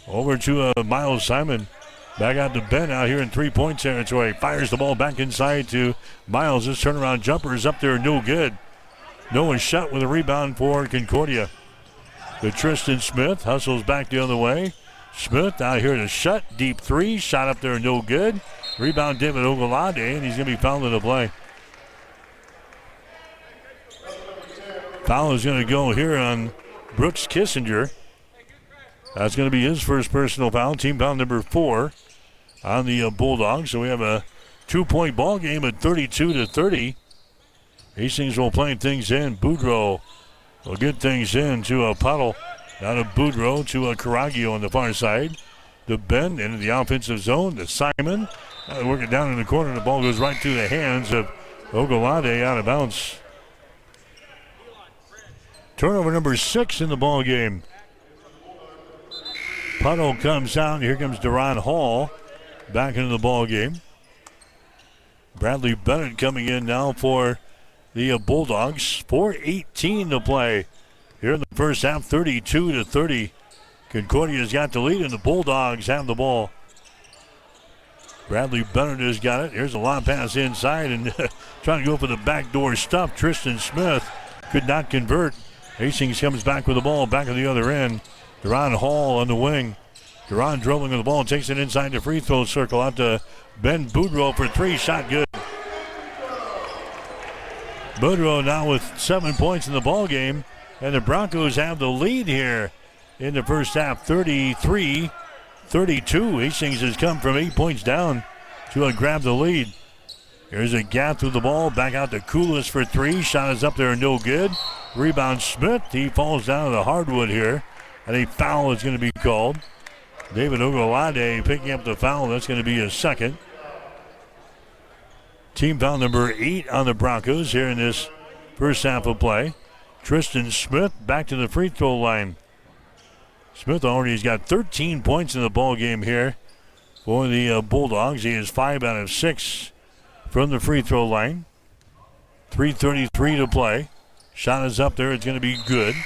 Over to Miles Simon. Back out to Ben out here in three-point territory. Fires the ball back inside to Miles. This turnaround jumper is up there, no good. Noah Shutt with a rebound for Concordia. The Tristan Smith hustles back the other way. Smith out here to Shutt. Deep three. Shot up there, no good. Rebound David Ogolade, and he's going to be fouled in the play. Foul is going to go here on Brooks Kissinger. That's going to be his first personal foul. Team foul number 4 on the Bulldogs. So we have a 2-point ball game at 32-30. Hastings will play things in. Boudreau will get things in to a Puddle. Out of Boudreau to a Caragio on the far side. The Ben into the offensive zone. To Simon. Working down in the corner. The ball goes right through the hands of Ogolade, out of bounds. Turnover number 6 in the ball game. Puddle comes out. Here comes Deron Hall back into the ball game. Bradley Bennett coming in now for the Bulldogs. 4:18 to play here in the first half, 32-30. Concordia's got the lead, and the Bulldogs have the ball. Bradley Bennett has got it. Here's a long pass inside, and trying to go for the backdoor stuff. Tristan Smith could not convert. Hastings comes back with the ball, back at the other end. Duran Hall on the wing. Duran dribbling with the ball, takes it inside the free throw circle out to Ben Boudreau for three. Shot good. Boudreau now with 7 points in the ball game, and the Broncos have the lead here in the first half, 33-32. Hastings has come from 8 points down to grab the lead. Here's a gap through the ball, back out to Koulis for three. Shot is up there, no good. Rebound Smith. He falls down to the hardwood here, and a foul is going to be called. David Ogolade picking up the foul. That's going to be his second. Team foul number 8 on the Broncos here in this first half of play. Tristan Smith back to the free throw line. Smith already has got 13 points in the ball game here for the Bulldogs. He is 5 out of 6 from the free throw line. 3:33 to play. Shot is up there. It's going to be good.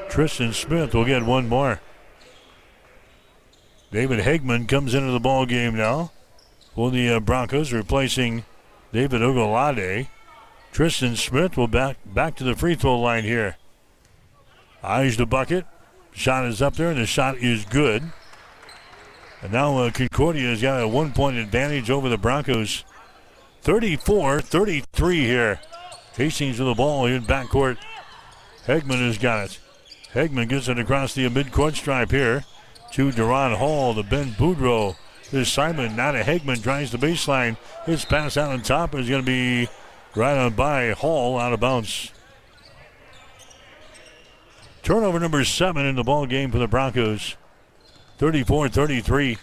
Tristan Smith will get one more. David Hegman comes into the ball game now for the Broncos, replacing David Ogolade. Tristan Smith will back to the free throw line here. Eyes the bucket. Shot is up there, and the shot is good. And now Concordia has got a 1 point advantage over the Broncos. 34-33 here. Hastings with the ball in backcourt. Hegman has got it. Hegman gets it across the midcourt stripe here to Duran Hall, to Ben Boudreau. There's Simon, now to Hegman, drives the baseline. His pass out on top is going to be right on by Hall, out of bounds. Turnover number 7 in the ball game for the Broncos. 34-33.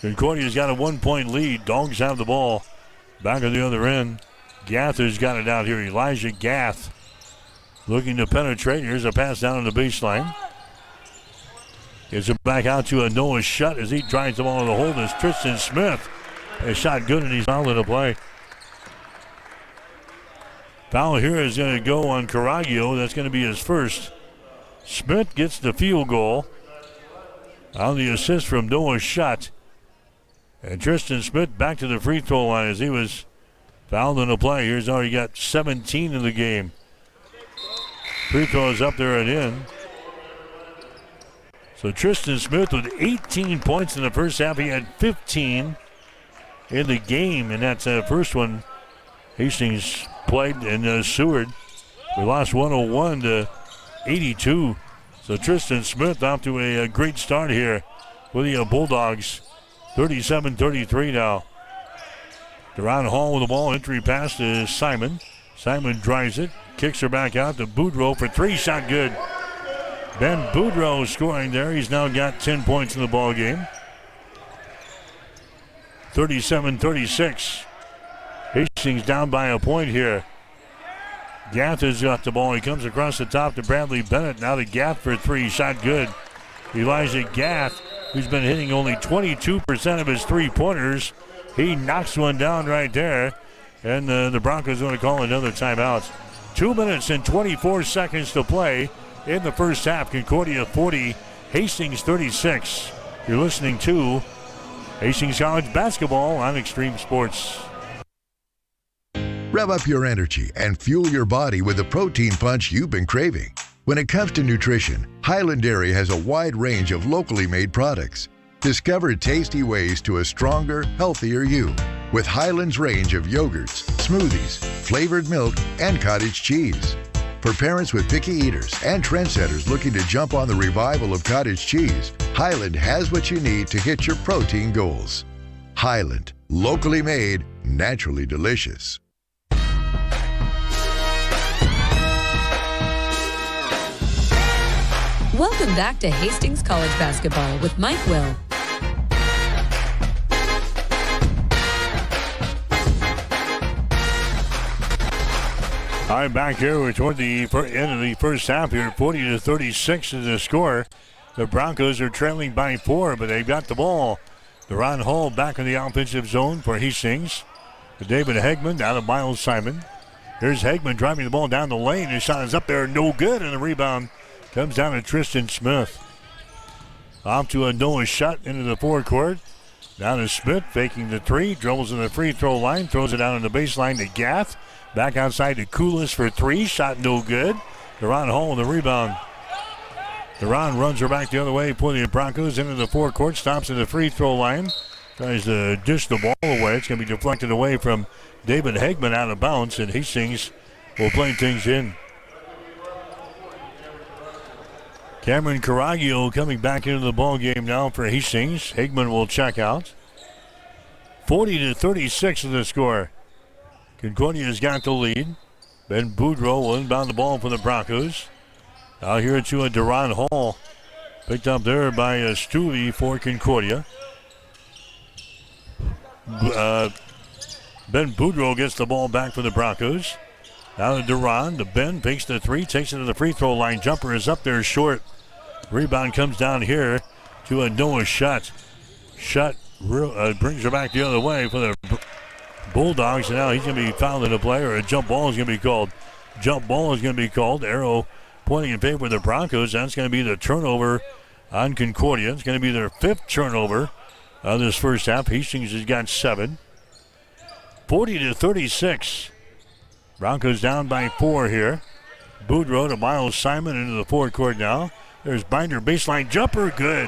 Concordia's got a 1 point lead. Dogs have the ball. Back on the other end. Gath has got it out here. Elijah Gath looking to penetrate. Here's a pass down on the baseline. Gets it back out to a Noah Shutt as he drives the ball to the hole. There's Tristan Smith. A shot good, and he's fouled in the play. Foul here is going to go on Caraglio. That's going to be his first. Smith gets the field goal on the assist from Noah Shutt. And Tristan Smith back to the free throw line as he was fouled in the play. Here's already got 17 in the game. Free throw is up there and in. So Tristan Smith with 18 points in the first half. He had 15 in the game, and that's the first one Hastings played in Seward. We lost 101-82. So Tristan Smith off to a great start here with the Bulldogs. 37-33 now. Duran Hall with the ball. Entry pass to Simon. Simon drives it. Kicks her back out to Boudreau for three. Shot good. Ben Boudreau scoring there. He's now got 10 points in the ball game. 37-36. Hastings down by a point here. Gath has got the ball. He comes across the top to Bradley Bennett. Now to Gath for three. Shot good. Elijah Gath, who's been hitting only 22% of his three-pointers. He knocks one down right there. And the Broncos are going to call another timeout. 2 minutes and 24 seconds to play in the first half. Concordia 40, Hastings 36. You're listening to Hastings College basketball on Extreme Sports. Rev up your energy and fuel your body with the protein punch you've been craving. When it comes to nutrition, Highland Dairy has a wide range of locally made products. Discover tasty ways to a stronger, healthier you with Highland's range of yogurts, smoothies, flavored milk, and cottage cheese. For parents with picky eaters and trendsetters looking to jump on the revival of cottage cheese, Highland has what you need to hit your protein goals. Highland, locally made, naturally delicious. Welcome back to Hastings College basketball with Mike Will. All right, back here. We're toward the end of the first half here. 40-36 is the score. The Broncos are trailing by 4, but they've got the ball. Duran Hall back in the offensive zone for Hastings. to David Hegman, down to Miles Simon. Here's Hegman driving the ball down the lane. His shot is up there, no good, and the rebound comes down to Tristan Smith. Off to a Noah Shutt into the forecourt. Down to Smith, faking the three, dribbles in the free throw line, throws it down on the baseline to Gath. Back outside to Koulis for three, shot no good. Deron Hall with the rebound. Deron runs her back the other way for the Broncos into the forecourt, stops at the free throw line. Tries to dish the ball away. It's going to be deflected away from David Hegman out of bounds, and Hastings will play things in. Cameron Caraglio coming back into the ball game now for Hastings. Hegman will check out. 40-36 is the score. Concordia's got the lead. Ben Boudreau will inbound the ball for the Broncos. Out here to a Deron Hall. Picked up there by Stuvie for Concordia. Ben Boudreau gets the ball back for the Broncos. Now to Deron. To Ben, takes the three, takes it to the free throw line. Jumper is up there short. Rebound comes down here to a Noah Shutt. Shutt brings her back the other way for the Bulldogs. And now he's going to be fouled in the play, or a jump ball is going to be called. Jump ball is going to be called. Arrow pointing in favor of the Broncos. That's going to be the turnover on Concordia. It's going to be their fifth turnover of this first half. Hastings has got 7. 40-36. Broncos down by 4 here. Boudreau to Miles Simon into the forecourt now. There's Binder, baseline jumper, good.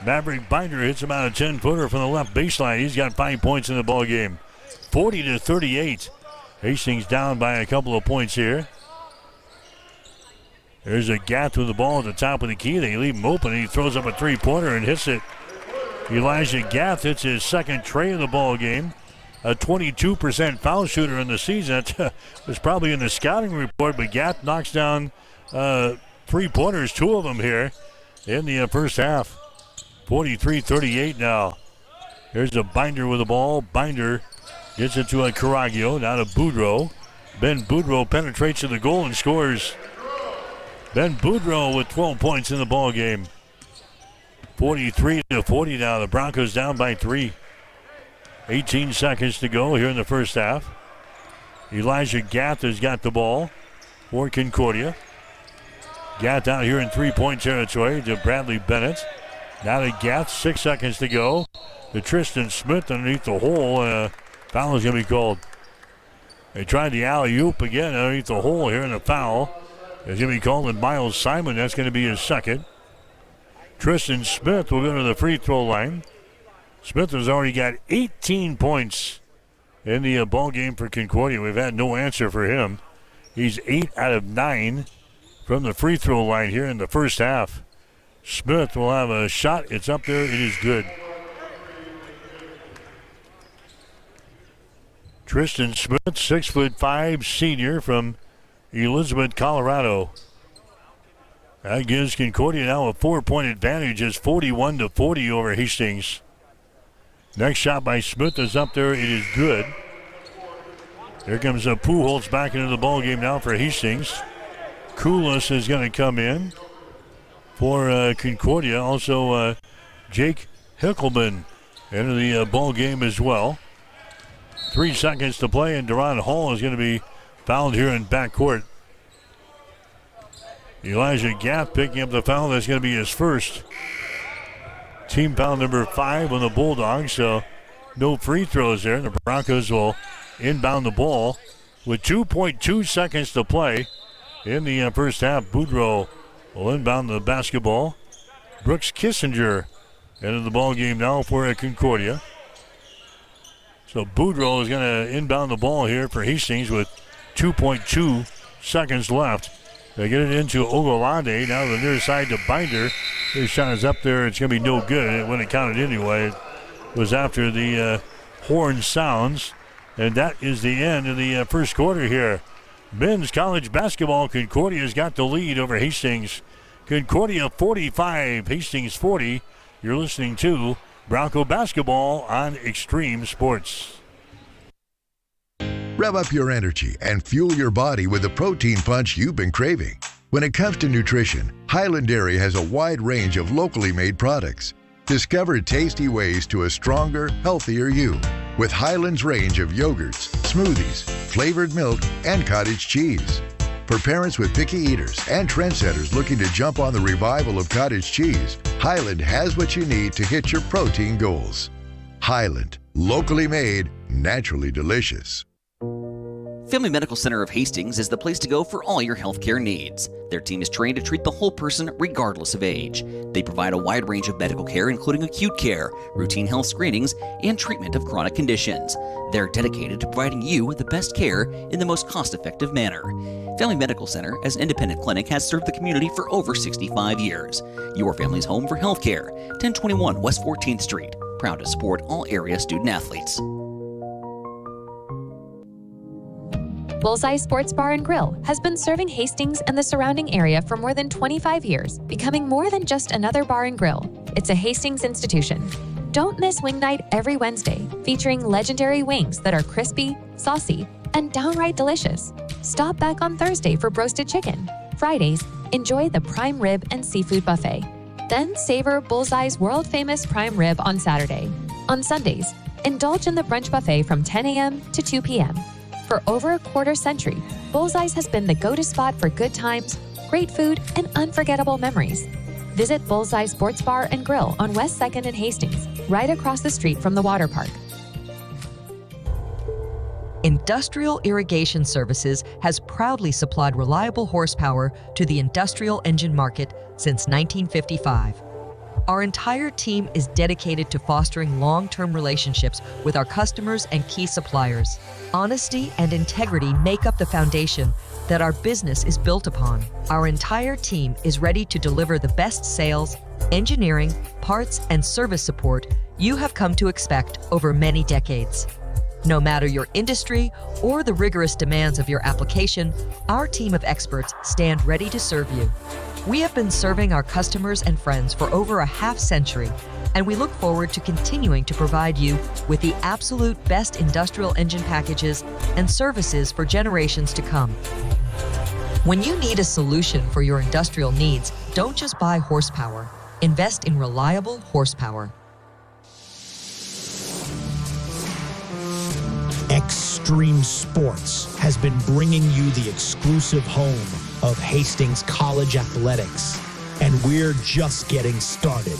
Maverick Binder hits him out a 10-footer from the left baseline. He's got 5 points in the ball game. 40-38. Hastings down by a couple of points here. There's a Gath with the ball at the top of the key. They leave him open, and he throws up a three-pointer and hits it. Elijah Gath hits his second tray of the ball game. A 22% foul shooter in the season. That was probably in the scouting report, but Gath knocks down three-pointers, 2 of them here in the first half. 43-38 now. Here's a Binder with the ball. Binder gets it to a Caraglio, now to Boudreau. Ben Boudreau penetrates to the goal and scores. Ben Boudreau with 12 points in the ball game. 43-40 now. The Broncos down by 3. 18 seconds to go here in the first half. Elijah Gath has got the ball for Concordia. Gath out here in three-point territory to Bradley Bennett. Now to Gath, 6 seconds to go. To Tristan Smith underneath the hole. Foul is going to be called. They tried the alley-oop again underneath the hole here, and a foul is going to be called on Miles Simon. That's going to be his second. Tristan Smith will go to the free throw line. Smith has already got 18 points in the ball game for Concordia. We've had no answer for him. He's 8 out of 9 from the free throw line here in the first half. Smith will have a shot. It's up there. It is good. Tristan Smith, 6'5" senior from Elizabeth, Colorado. That gives Concordia now a 4-point advantage. It's 41-40 over Hastings. Next shot by Smith is up there. It is good. Here comes Pujols back into the ball game now for Hastings. Koulis is going to come in for Concordia. Also, Jake Hickelman into the ball game as well. 3 seconds to play, and Deron Hall is going to be fouled here in backcourt. Elijah Gath picking up the foul. That's going to be his first. Team foul number 5 on the Bulldogs, so no free throws there. The Broncos will inbound the ball with 2.2 seconds to play in the first half. Boudreau will inbound the basketball. Brooks Kissinger into the ball game now for Concordia. So Boudreau is going to inbound the ball here for Hastings with 2.2 seconds left. They get it into Ogolande. Now to the near side to Binder. His shot is up there. It's going to be no good. When it counted anyway, it was after the horn sounds. And that is the end of the first quarter here. Men's college basketball, Concordia's got the lead over Hastings. Concordia 45, Hastings 40. You're listening to Bronco Basketball on Extreme Sports. Rev up your energy and fuel your body with the protein punch you've been craving. When it comes to nutrition, Highland Dairy has a wide range of locally made products. Discover tasty ways to a stronger, healthier you. with Highland's range of yogurts, smoothies, flavored milk, and cottage cheese. For parents with picky eaters and trendsetters looking to jump on the revival of cottage cheese, Highland has what you need to hit your protein goals. Highland, locally made, naturally delicious. Family Medical Center of Hastings is the place to go for all your healthcare needs. Their team is trained to treat the whole person regardless of age. They provide a wide range of medical care, including acute care, routine health screenings, and treatment of chronic conditions. They're dedicated to providing you the best care in the most cost-effective manner. Family Medical Center, as an independent clinic, has served the community for over 65 years. Your family's home for healthcare. 1021 West 14th Street. Proud to support all area student athletes. Bullseye Sports Bar and Grill has been serving Hastings and the surrounding area for more than 25 years, becoming more than just another bar and grill. It's a Hastings institution. Don't miss Wing Night every Wednesday, featuring legendary wings that are crispy, saucy, and downright delicious. Stop back on Thursday for roasted chicken. Fridays, enjoy the prime rib and seafood buffet. Then savor Bullseye's world-famous prime rib on Saturday. On Sundays, indulge in the brunch buffet from 10 a.m. to 2 p.m. For over a quarter century, Bullseye's has been the go-to spot for good times, great food, and unforgettable memories. Visit Bullseye Sports Bar and Grill on West 2nd and Hastings, right across the street from the water park. Industrial Irrigation Services has proudly supplied reliable horsepower to the industrial engine market since 1955. Our entire team is dedicated to fostering long-term relationships with our customers and key suppliers. Honesty and integrity make up the foundation that our business is built upon. Our entire team is ready to deliver the best sales, engineering, parts, and service support you have come to expect over many decades. No matter your industry or the rigorous demands of your application, our team of experts stand ready to serve you. We have been serving our customers and friends for over a half century, and we look forward to continuing to provide you with the absolute best industrial engine packages and services for generations to come. When you need a solution for your industrial needs, don't just buy horsepower. Invest in reliable horsepower. Extreme Sports has been bringing you the exclusive home of Hastings College Athletics, and we're just getting started.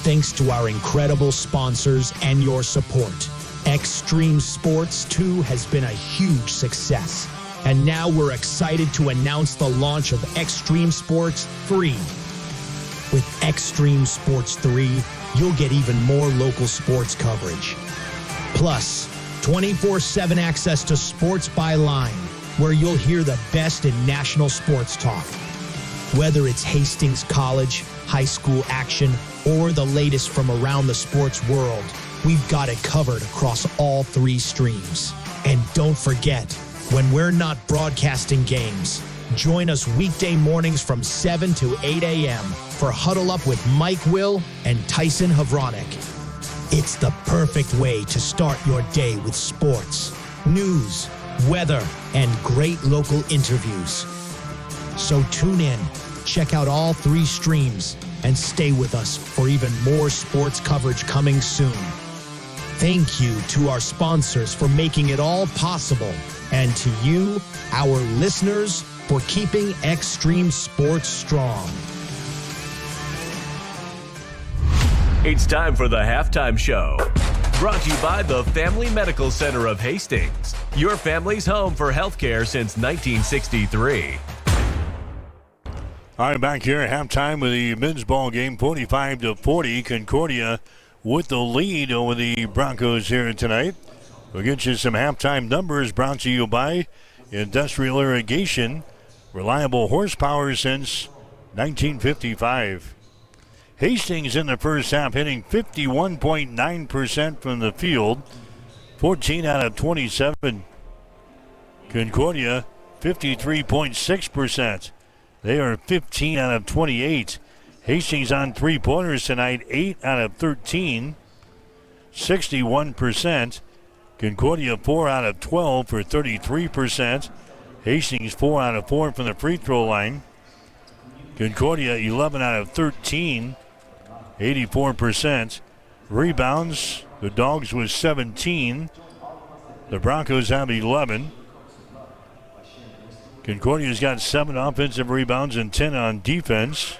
Thanks to our incredible sponsors and your support, Extreme Sports 2 has been a huge success. And now we're excited to announce the launch of Extreme Sports 3. With Extreme Sports 3, you'll get even more local sports coverage. Plus, 24/7 access to Sports by Line, where you'll hear the best in national sports talk. Whether it's Hastings College, high school action, or the latest from around the sports world, we've got it covered across all three streams. And don't forget, when we're not broadcasting games, join us weekday mornings from 7 to 8 a.m. for Huddle Up with Mike Will and Tyson Havronik. It's the perfect way to start your day with sports, news, weather, and great local interviews. So tune in, check out all three streams, and stay with us for even more sports coverage coming soon. Thank you to our sponsors for making it all possible, and to you, our listeners, for keeping Extreme Sports strong. It's time for the Halftime Show. Brought to you by the Family Medical Center of Hastings, your family's home for healthcare since 1963. All right, back here at halftime with the men's ball game, 45-40. Concordia with the lead over the Broncos here tonight. We'll get you some halftime numbers brought to you by Industrial Irrigation, reliable horsepower since 1955. Hastings in the first half hitting 51.9% from the field, 14 out of 27. Concordia 53.6%. They are 15 out of 28. Hastings on three-pointers tonight, 8 out of 13, 61%. Concordia 4 out of 12 for 33%. Hastings 4 out of 4 from the free throw line. Concordia 11 out of 13, 84%. Rebounds, The Dogs with 17. The Broncos have 11. Concordia's got 7 offensive rebounds and 10 on defense.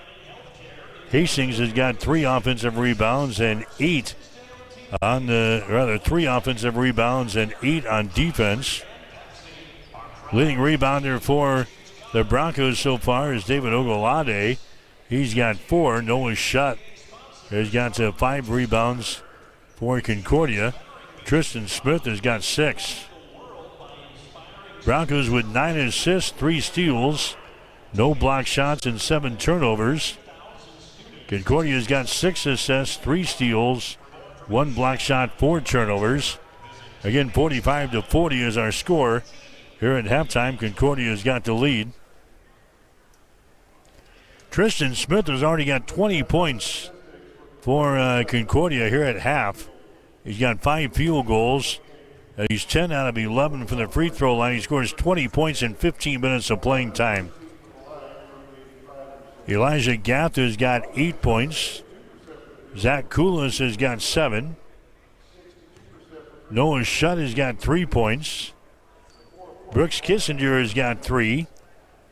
Hastings has got 3 offensive rebounds and 8 on the, 3 offensive rebounds and 8 on defense. Leading rebounder for the Broncos so far is David Ogolade. He's got 4. Noah Shutt has got 5 rebounds for Concordia. Tristan Smith has got 6. Broncos with 9 assists, 3 steals, no block shots, and 7 turnovers. Concordia's got 6 assists, 3 steals, 1 block shot, 4 turnovers. Again, 45-40 is our score. Here at halftime, Concordia's got the lead. Tristan Smith has already got 20 points for Concordia here at half. He's got 5 field goals. He's 10 out of 11 from the free throw line. He scores 20 points in 15 minutes of playing time. Elijah Gath has got 8 points. Zach Koulis has got 7. Noah Shutt has got 3 points. Brooks Kissinger has got 3.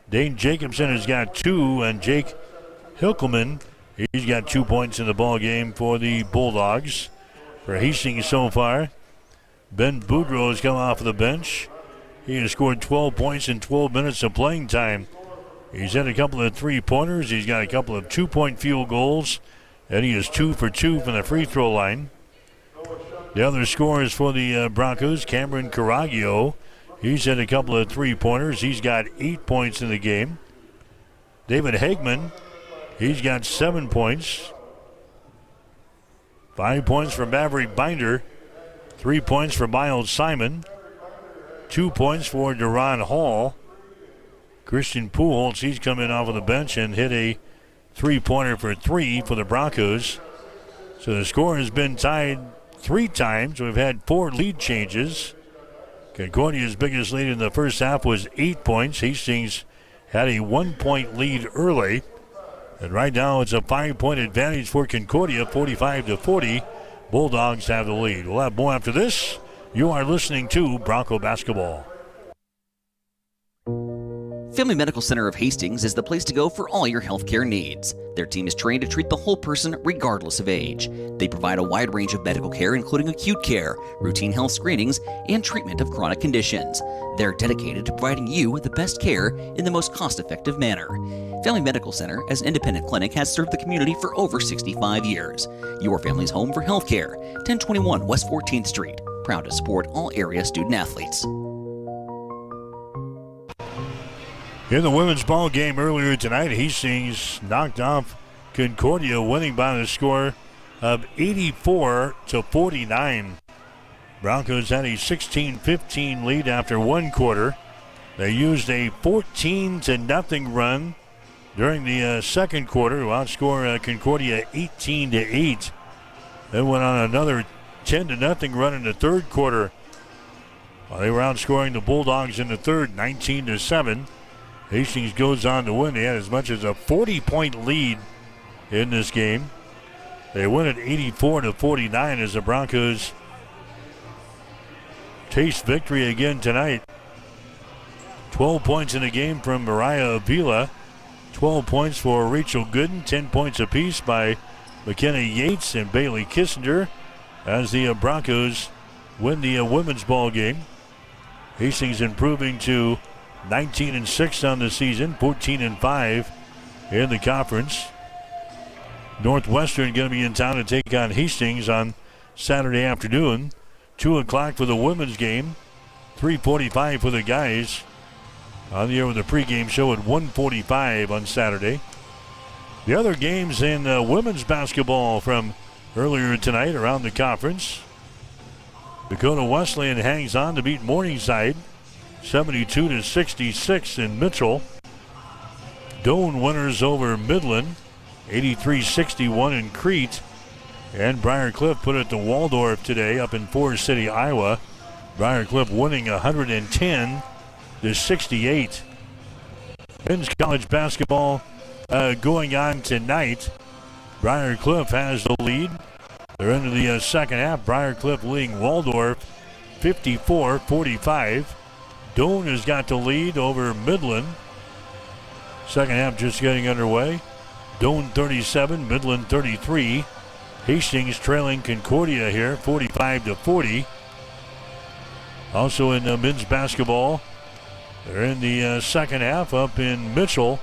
Dane Jacobson has got 2. And Jake Hilkelman, he's got 2 points in the ball game for the Bulldogs. For Hastings so far, Ben Boudreau has come off of the bench. He has scored 12 points in 12 minutes of playing time. He's had a couple of 3-pointers. He's got a couple of 2-point field goals. And he is 2 for 2 from the free throw line. The other scorers for the Broncos, Cameron Caraglio. He's had a couple of 3-pointers. He's got 8 points in the game. David Hagman, he's got 7 points. 5 points for Maverick Binder. 3 points for Miles Simon. 2 points for Duron Hall. Christian Pujols, he's come in off of the bench and hit a 3-pointer for 3 for the Broncos. So the score has been tied 3 times. We've had 4 lead changes. Concordia's biggest lead in the first half was 8 points. Hastings had a 1-point lead early. And right now it's a 5-point advantage for Concordia, 45-40. Bulldogs have the lead. We'll have more after this. You are listening to Bronco Basketball. Family Medical Center of Hastings is the place to go for all your healthcare needs. Their team is trained to treat the whole person regardless of age. They provide a wide range of medical care, including acute care, routine health screenings, and treatment of chronic conditions. They're dedicated to providing you with the best care in the most cost-effective manner. Family Medical Center, as an independent clinic, has served the community for over 65 years. Your family's home for healthcare. 1021 West 14th Street. Proud to support all area student athletes. In the women's ball game earlier tonight, Hastings knocked off Concordia, winning by the score of 84-49. Broncos had a 16-15 lead after 1 quarter. They used a 14-0 run during the second quarter to outscore Concordia 18-8. Then went on another 10-0 run in the third quarter. They were outscoring the Bulldogs in the third, 19-7. Hastings goes on to win. They had as much as a 40-point lead in this game. They win at 84-49 as the Broncos taste victory again tonight. 12 points in the game from Mariah Avila. 12 points for Rachel Gooden. 10 points apiece by McKenna Yates and Bailey Kissinger as the Broncos win the women's ball game. Hastings improving to 19-6 on the season, 14-5 in the conference. Northwestern going to be in town to take on Hastings on Saturday afternoon. 2 o'clock for the women's game, 3:45 for the guys. On the air with the pregame show at 1:45 on Saturday. The other games in women's basketball from earlier tonight around the conference. Dakota Wesleyan hangs on to beat Morningside 72-66 in Mitchell. Doane winners over Midland 83-61 in Crete. And Briar Cliff put it to Waldorf today up in Forest City, Iowa. Briar Cliff winning 110-68. Men's college basketball going on tonight. Briar Cliff has the lead They're into the second half. Briarcliff leading Waldorf 54-45. Doane has got the lead over Midland. Second half just getting underway. Doane 37, Midland 33. Hastings trailing Concordia here 45-40. Also in men's basketball, they're in the second half up in Mitchell.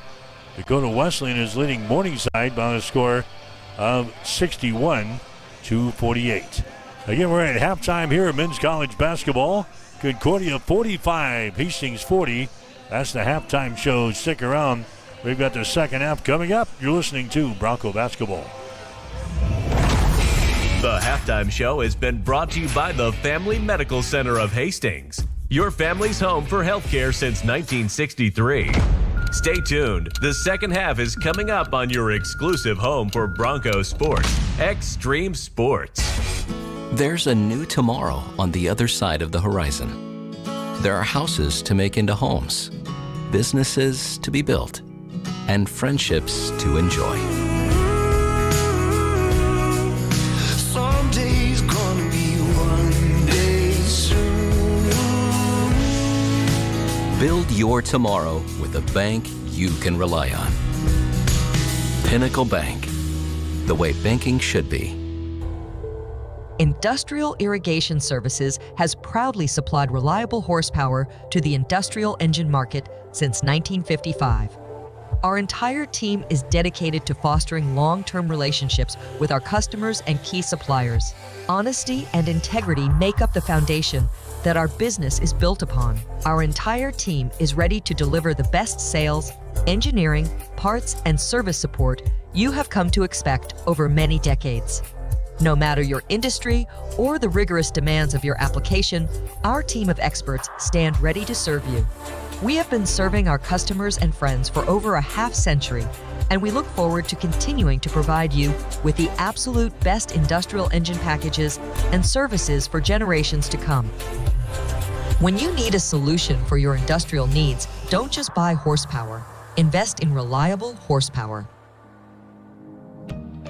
Dakota Wesleyan is leading Morningside by a score of 61-48. Again, we're at halftime here at men's college basketball. Concordia 45, Hastings 40. That's the halftime show. Stick around. We've got the second half coming up. You're listening to Bronco Basketball. The halftime show has been brought to you by the Family Medical Center of Hastings, your family's home for healthcare since 1963. Stay tuned. The second half is coming up on your exclusive home for Bronco sports, Extreme Sports. There's a new tomorrow on the other side of the horizon. There are houses to make into homes, businesses to be built, and friendships to enjoy. Someday's gonna be one day soon. Build your tomorrow with a bank you can rely on. Pinnacle Bank, the way banking should be. Industrial Irrigation Services has proudly supplied reliable horsepower to the industrial engine market since 1955. Our entire team is dedicated to fostering long-term relationships with our customers and key suppliers. Honesty and integrity make up the foundation that our business is built upon. Our entire team is ready to deliver the best sales, engineering, parts, and service support you have come to expect over many decades. No matter your industry or the rigorous demands of your application, our team of experts stand ready to serve you. We have been serving our customers and friends for over a half century, and we look forward to continuing to provide you with the absolute best industrial engine packages and services for generations to come. When you need a solution for your industrial needs, don't just buy horsepower. Invest in reliable horsepower.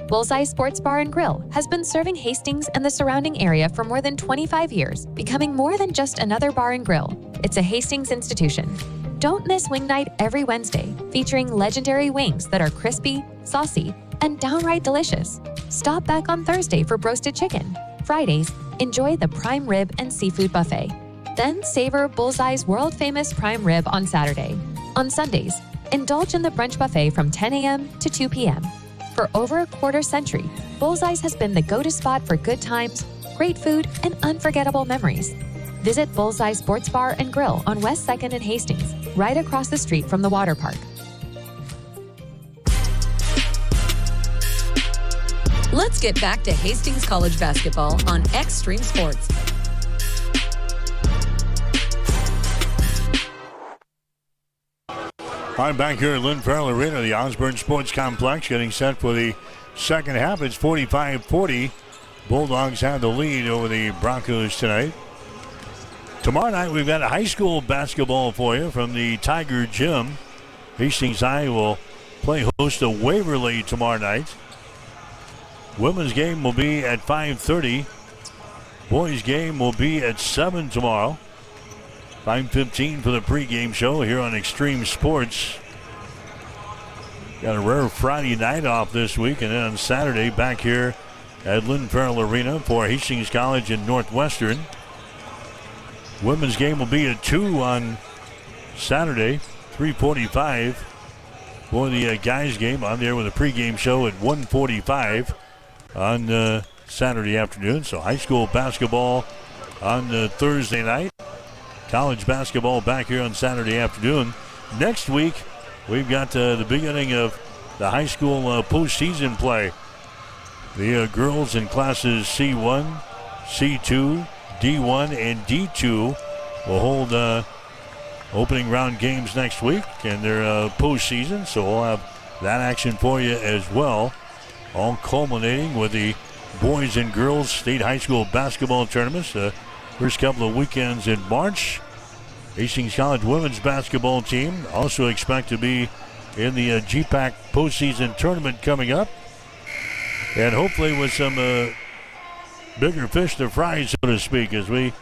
Bullseye Sports Bar and Grill has been serving Hastings and the surrounding area for more than 25 years, becoming more than just another bar and grill. It's a Hastings institution. Don't miss Wing Night every Wednesday, featuring legendary wings that are crispy, saucy, and downright delicious. Stop back on Thursday for roasted chicken. Fridays, enjoy the prime rib and seafood buffet. Then savor Bullseye's world-famous prime rib on Saturday. On Sundays, indulge in the brunch buffet from 10 a.m. to 2 p.m. For over a quarter century, Bullseye's has been the go-to spot for good times, great food, and unforgettable memories. Visit Bullseye Sports Bar and Grill on West 2nd and Hastings, right across the street from the water park. Let's get back to Hastings College basketball on Extreme Sports. I'm back here at Lynn Farrell Arena, the Osborne Sports Complex, getting set for the second half. It's 45-40. Bulldogs have the lead over the Broncos tonight. Tomorrow night, we've got a high school basketball for you from the Tiger Gym. Hastings High will play host to Waverly tomorrow night. Women's game will be at 5:30. Boys game will be at 7 tomorrow. 5:15 for the pregame show here on Extreme Sports. Got a rare Friday night off this week, and then on Saturday back here at Lynn Farrell Arena for Hastings College and Northwestern. Women's game will be at 2 on Saturday, 3:45 for the guys game. On there with a pregame show at 1:45 on Saturday afternoon. So high school basketball on Thursday night. College basketball back here on Saturday afternoon. Next week, we've got the beginning of the high school postseason play. The girls in classes C1, C2, D1, and D2 will hold opening round games next week in their postseason. So we'll have that action for you as well. All culminating with the boys and girls state high school basketball tournaments. First couple of weekends in March. Hastings College women's basketball team also expect to be in the GPAC postseason tournament coming up. And hopefully with some bigger fish to fry, so to speak, as we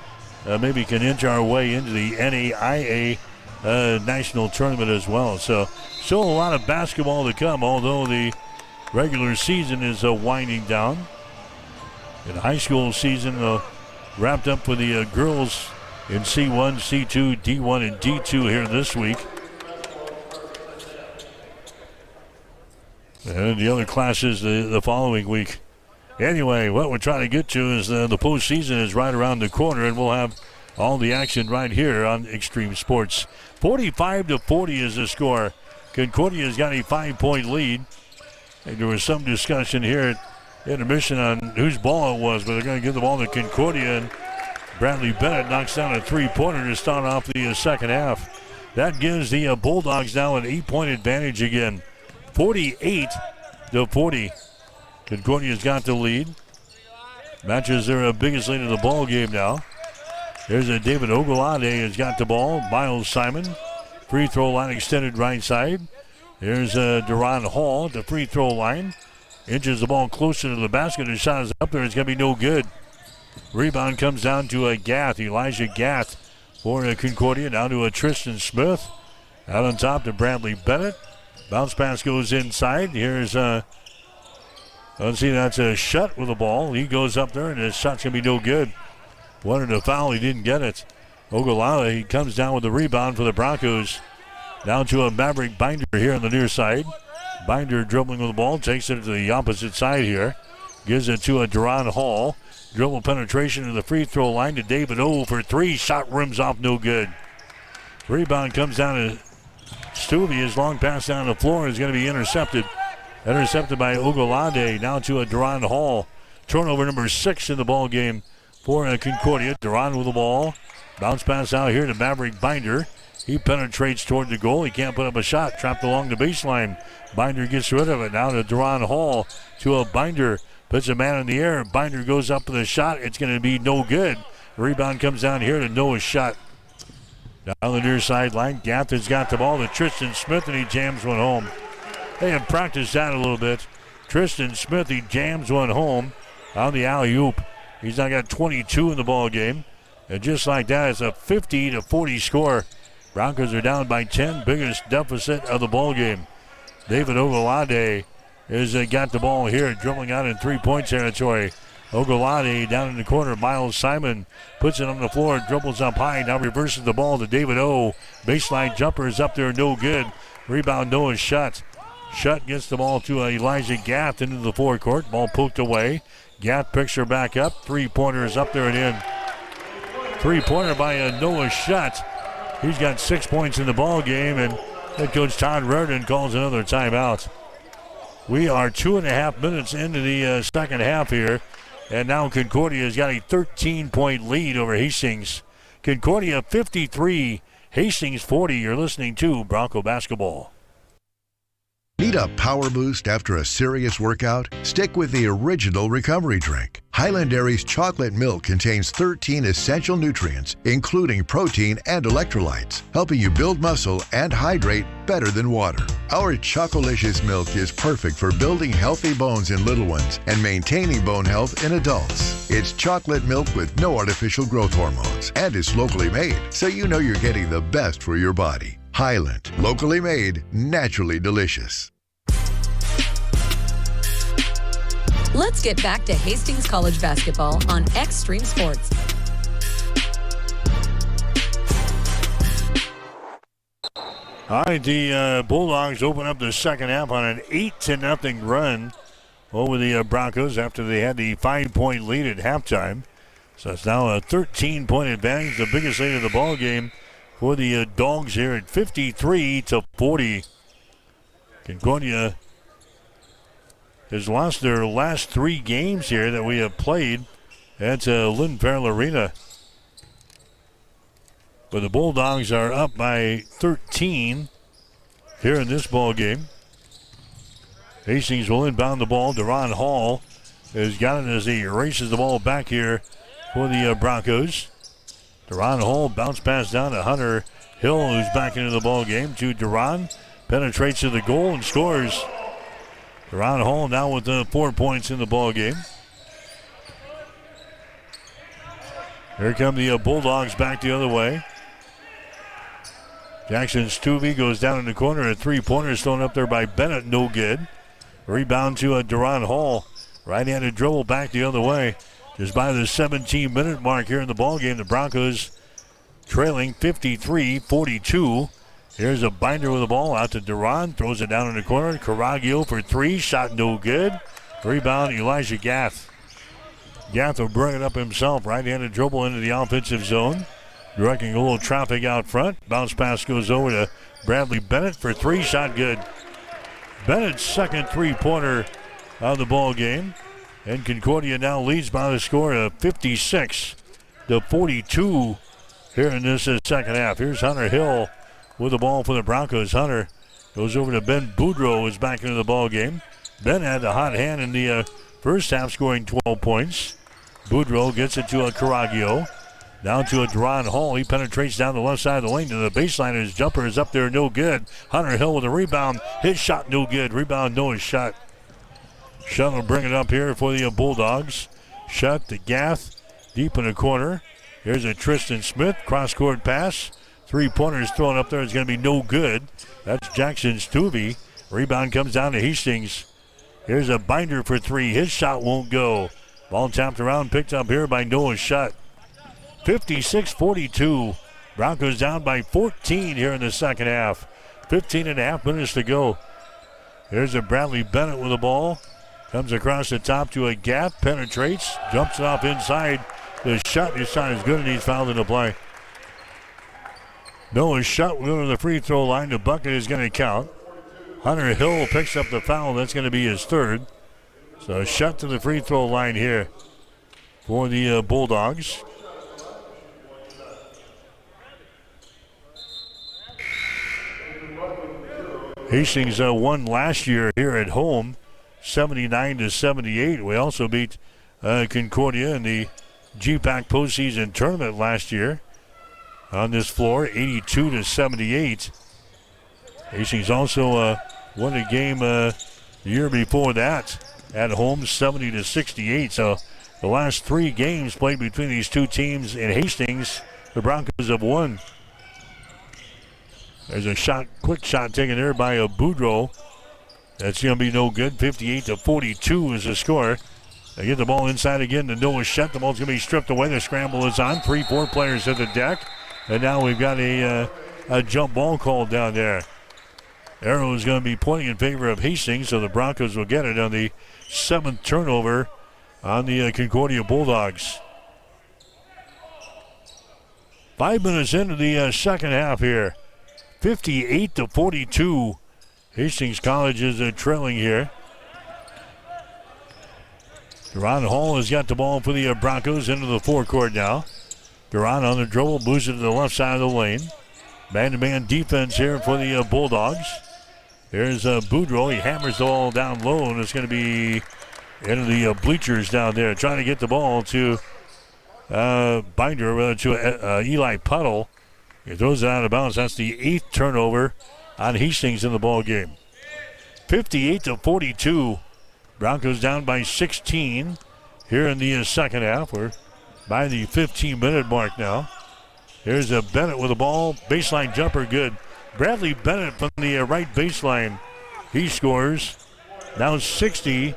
maybe can inch our way into the NAIA national tournament as well. So still a lot of basketball to come, although the regular season is winding down. And the high school season wrapped up with the girls in C1, C2, D1, and D2 here this week. And the other classes the following week. Anyway, what we're trying to get to is the postseason is right around the corner, and we'll have all the action right here on Extreme Sports. 45-40 is the score. Concordia's got a 5-point lead. And there was some discussion here at intermission on whose ball it was, but they're going to give the ball to Concordia, and Bradley Bennett knocks down a three-pointer to start off the second half. That gives the Bulldogs now an 8-point advantage again. 48-40. Concordia's got the lead. Matches their biggest lead of the ball game now. There's David Ogolade has got the ball. Miles Simon, free throw line extended right side. There's Duran Hall at the free throw line. Inches the ball closer to the basket. His shot is up there. It's going to be no good. Rebound comes down to Gath. Elijah Gath for Concordia. Down to Tristan Smith. Out on top to Bradley Bennett. Bounce pass goes inside. Here's let's see, that's a Shutt with the ball. He goes up there, and his shot's going to be no good. Wanted a foul. He didn't get it. Ogallala, he comes down with the rebound for the Broncos. Down to a Maverick Binder here on the near side. Binder dribbling with the ball. Takes it to the opposite side here. Gives it to a Duran Hall. Dribble penetration to the free throw line to David O for three. Shot rims off, no good. Rebound comes down to Stuvey. His long pass down the floor is going to be intercepted. Intercepted by Ogolade. Now to a Duran Hall. Turnover number 6 in the ball game for Concordia. Duran with the ball. Bounce pass out here to Maverick Binder. He penetrates toward the goal. He can't put up a shot. Trapped along the baseline. Binder gets rid of it. Now to Duran Hall. To a Binder. Puts a man in the air. Binder goes up with a shot. It's going to be no good. Rebound comes down here to Noah Shutt. Down the near sideline. Gath has got the ball to Tristan Smith, and he jams one home. They have practiced that a little bit. Tristan Smith, he jams one home on the alley-oop. He's now got 22 in the ball game. And just like that, it's a 50-40 score. Broncos are down by 10, biggest deficit of the ball game. David Ogolade has got the ball here, dribbling out in three-point territory. Ogolade down in the corner. Miles Simon puts it on the floor, dribbles up high, now reverses the ball to David O. Baseline jumper is up there, no good. Rebound, Noah Shutt. Shutt gets the ball to Elijah Gath into the forecourt. Ball poked away. Gath picks her back up. Three-pointer is up there and in. Three-pointer by Noah Shutt. He's got 6 points in the ball game, and head coach Todd Reardon calls another timeout. We are 2.5 minutes into the second half here, and now Concordia has got a 13-point lead over Hastings. Concordia 53, Hastings 40. You're listening to Bronco Basketball. Need a power boost after a serious workout? Stick with the original recovery drink. Highland Dairy's chocolate milk contains 13 essential nutrients, including protein and electrolytes, helping you build muscle and hydrate better than water. Our Chocolicious milk is perfect for building healthy bones in little ones and maintaining bone health in adults. It's chocolate milk with no artificial growth hormones and is locally made, so you know you're getting the best for your body. Highland, locally made, naturally delicious. Let's get back to Hastings College basketball on Extreme Sports. All right, the Bulldogs open up the second half on an 8-0 run over the Broncos after they had the 5-point lead at halftime. So it's now a 13-point advantage, the biggest lead of the ball game for the Dogs here at 53-40. Concordia has lost their last 3 games here that we have played at Lynn Farrell Arena. But the Bulldogs are up by 13 here in this ball game. Hastings will inbound the ball. Duran Hall has got it as he races the ball back here for the Broncos. Duran Hall bounce pass down to Hunter Hill, who's back into the ball game. To Duran, penetrates to the goal and scores. Duran Hall now with 4 points in the ball game. Here come the Bulldogs back the other way. Jackson Stuvey goes down in the corner. A three-pointer thrown up there by Bennett. No good. Rebound to Duron Hall. Right-handed dribble back the other way. Just by the 17-minute mark here in the ballgame, the Broncos trailing 53-42. Here's a Binder with the ball out to Duron. Throws it down in the corner. Caraglio for three. Shot no good. Rebound, Elijah Gath. Gath will bring it up himself. Right-handed dribble into the offensive zone. Directing a little traffic out front. Bounce pass goes over to Bradley Bennett for three. Shot good. Bennett's second three-pointer of the ball game. And Concordia now leads by the score of 56-42 here in this second half. Here's Hunter Hill with the ball for the Broncos. Hunter goes over to Ben Boudreau, who's back into the ball game. Ben had the hot hand in the first half, scoring 12 points. Boudreau gets it to a Caraglio. Down to a Duron Hall. He penetrates down the left side of the lane to the baseline. His jumper is up there, no good. Hunter Hill with a rebound. His shot, no good. Rebound, Noah's shot. Shutt will bring it up here for the Bulldogs. Shutt to Gath, deep in the corner. Here's a Tristan Smith, cross-court pass. Three-pointers thrown up there is going to be no good. That's Jackson Stuvey. Rebound comes down to Hastings. Here's a Binder for three. His shot won't go. Ball tapped around, picked up here by Noah Shutt. 56-42. Broncos down by 14 here in the second half. 15 and a half minutes to go. Here's a Bradley Bennett with the ball. Comes across the top to a Gath, penetrates, jumps it off inside. The shot is not as good, and he's fouled in the play. Noah Shutt will go to the free throw line. The bucket is going to count. Hunter Hill picks up the foul. That's going to be his third. So Shutt to the free throw line here for the Bulldogs. Hastings won last year here at home, 79-78. We also beat Concordia in the GPAC postseason tournament last year on this floor, 82-78. Hastings also won a game the year before that at home, 70-68. So the last three games played between these two teams in Hastings, the Broncos have won. There's a shot, quick shot taken there by Boudreau. That's going to be no good. 58-42 is the score. They get the ball inside again to Noah Shutt. The ball's going to be stripped away. The scramble is on. 3-4 players at the deck. And now we've got a jump ball called down there. Arrow is going to be pointing in favor of Hastings, so the Broncos will get it on the seventh turnover on the Concordia Bulldogs. 5 minutes into the second half here. 58-42. Hastings College is trailing here. Duron Hall has got the ball for the Broncos into the forecourt now. Duron on the dribble, moves it to the left side of the lane. Man-to-man defense here for the Bulldogs. There's Boudreau. He hammers the ball down low, and it's going to be into the bleachers down there. Trying to get the ball to Binder, to Eli Puddle. He throws it out of bounds. That's the 8th turnover on Hastings in the ball game. 58-42. Broncos down by 16 here in the second half. We're by the 15-minute mark now. Here's a Bennett with the ball. Baseline jumper, good. Bradley Bennett from the right baseline. He scores. Now 60-42.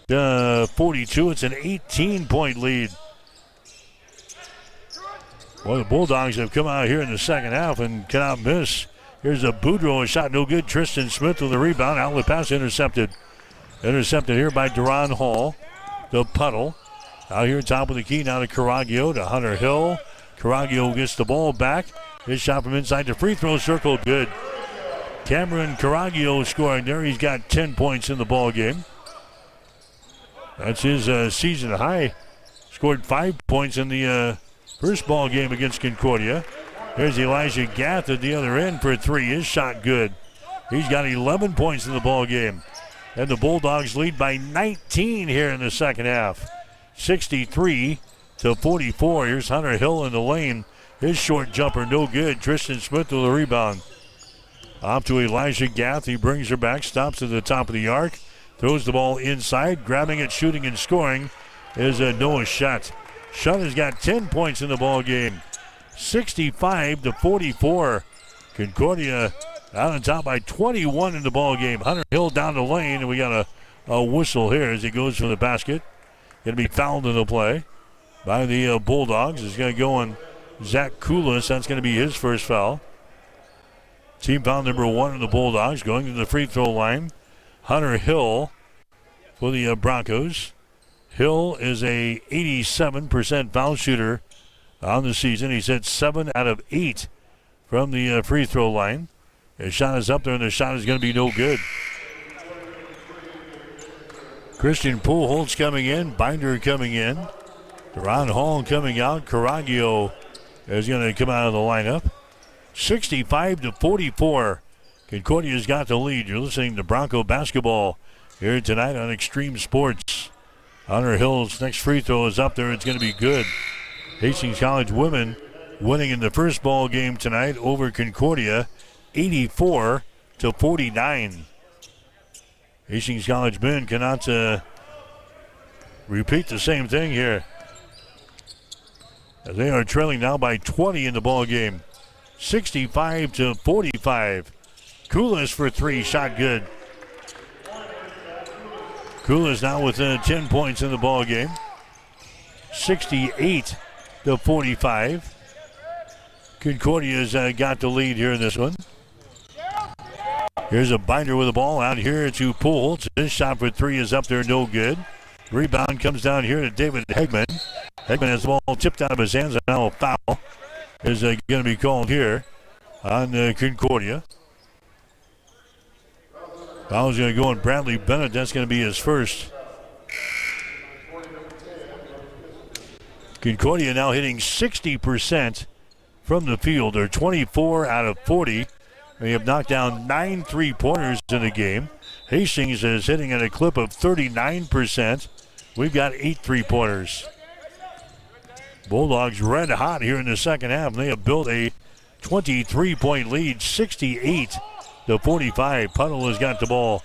It's an 18-point lead. Well, the Bulldogs have come out here in the second half and cannot miss. Here's a Boudreau, a shot no good. Tristan Smith with the rebound. Outlet pass intercepted. Intercepted here by Duron Hall. The Puddle. Out here top of the key now to Caraglio, to Hunter Hill. Caraglio gets the ball back. His shot from inside the free throw circle, good. Cameron Caraglio scoring there. He's got 10 points in the ball game. That's his season high. Scored 5 points in the first ball game against Concordia. There's Elijah Gath at the other end for three. His shot good. He's got 11 points in the ball game. And the Bulldogs lead by 19 here in the second half. 63-44. Here's Hunter Hill in the lane. His short jumper, no good. Tristan Smith with the rebound. Off to Elijah Gath. He brings her back, stops at the top of the arc, throws the ball inside. Grabbing it, shooting, and scoring is Noah Shutt. Shutt has got 10 points in the ball game. 65-44. Concordia out on top by 21 in the ball game. Hunter Hill down the lane, and we got a whistle here as he goes for the basket. Going to be fouled in the play by the Bulldogs. It's going to go on Zach Kulis. That's going to be his first foul. Team foul number 1 in the Bulldogs. Going to the free throw line, Hunter Hill for the Broncos. Hill is a 87% foul shooter on the season. He's hit 7 out of 8 from the free throw line. His shot is up there, and the shot is going to be no good. Christian Pujols coming in. Binder coming in. Deron Hall coming out. Caraglio is going to come out of the lineup. 65-44. Concordia's got the lead. You're listening to Bronco basketball here tonight on Extreme Sports. Hunter Hill's next free throw is up there. It's going to be good. Hastings College women winning in the first ball game tonight over Concordia, 84-49. Hastings College men cannot repeat the same thing here, as they are trailing now by 20 in the ball game, 65-45. Kulis for 3, shot good. Kulis now with 10 points in the ball game, 68-45. Concordia's got the lead here in this one. Here's a Binder with the ball out here to Pujols. His shot for 3 is up there, no good. Rebound comes down here to David Hegman. Hegman has the ball tipped out of his hands, and now a foul is going to be called here on Concordia. Foul's going to go on Bradley Bennett. That's going to be his first. Concordia now hitting 60% from the field. They're 24 out of 40. They have knocked down 9 3-pointers in the game. Hastings is hitting at a clip of 39%. We've got 8 3-pointers. Bulldogs red hot here in the second half. They have built a 23-point lead, 68-45. Puddle has got the ball.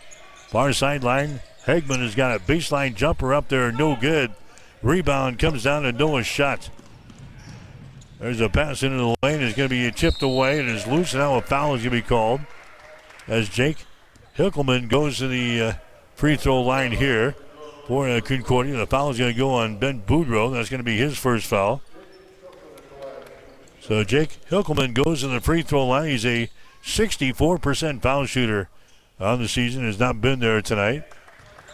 Far sideline. Hegman has got a baseline jumper up there, no good. Rebound comes down to Noah Shutt. There's a pass into the lane. It's going to be chipped away. It is loose. Now a foul is going to be called as Jake Hickelman goes to the free throw line here for Concordia. The foul is going to go on Ben Boudreau. That's going to be his first foul. So Jake Hickelman goes to the free throw line. He's a 64% foul shooter on the season. Has not been there tonight.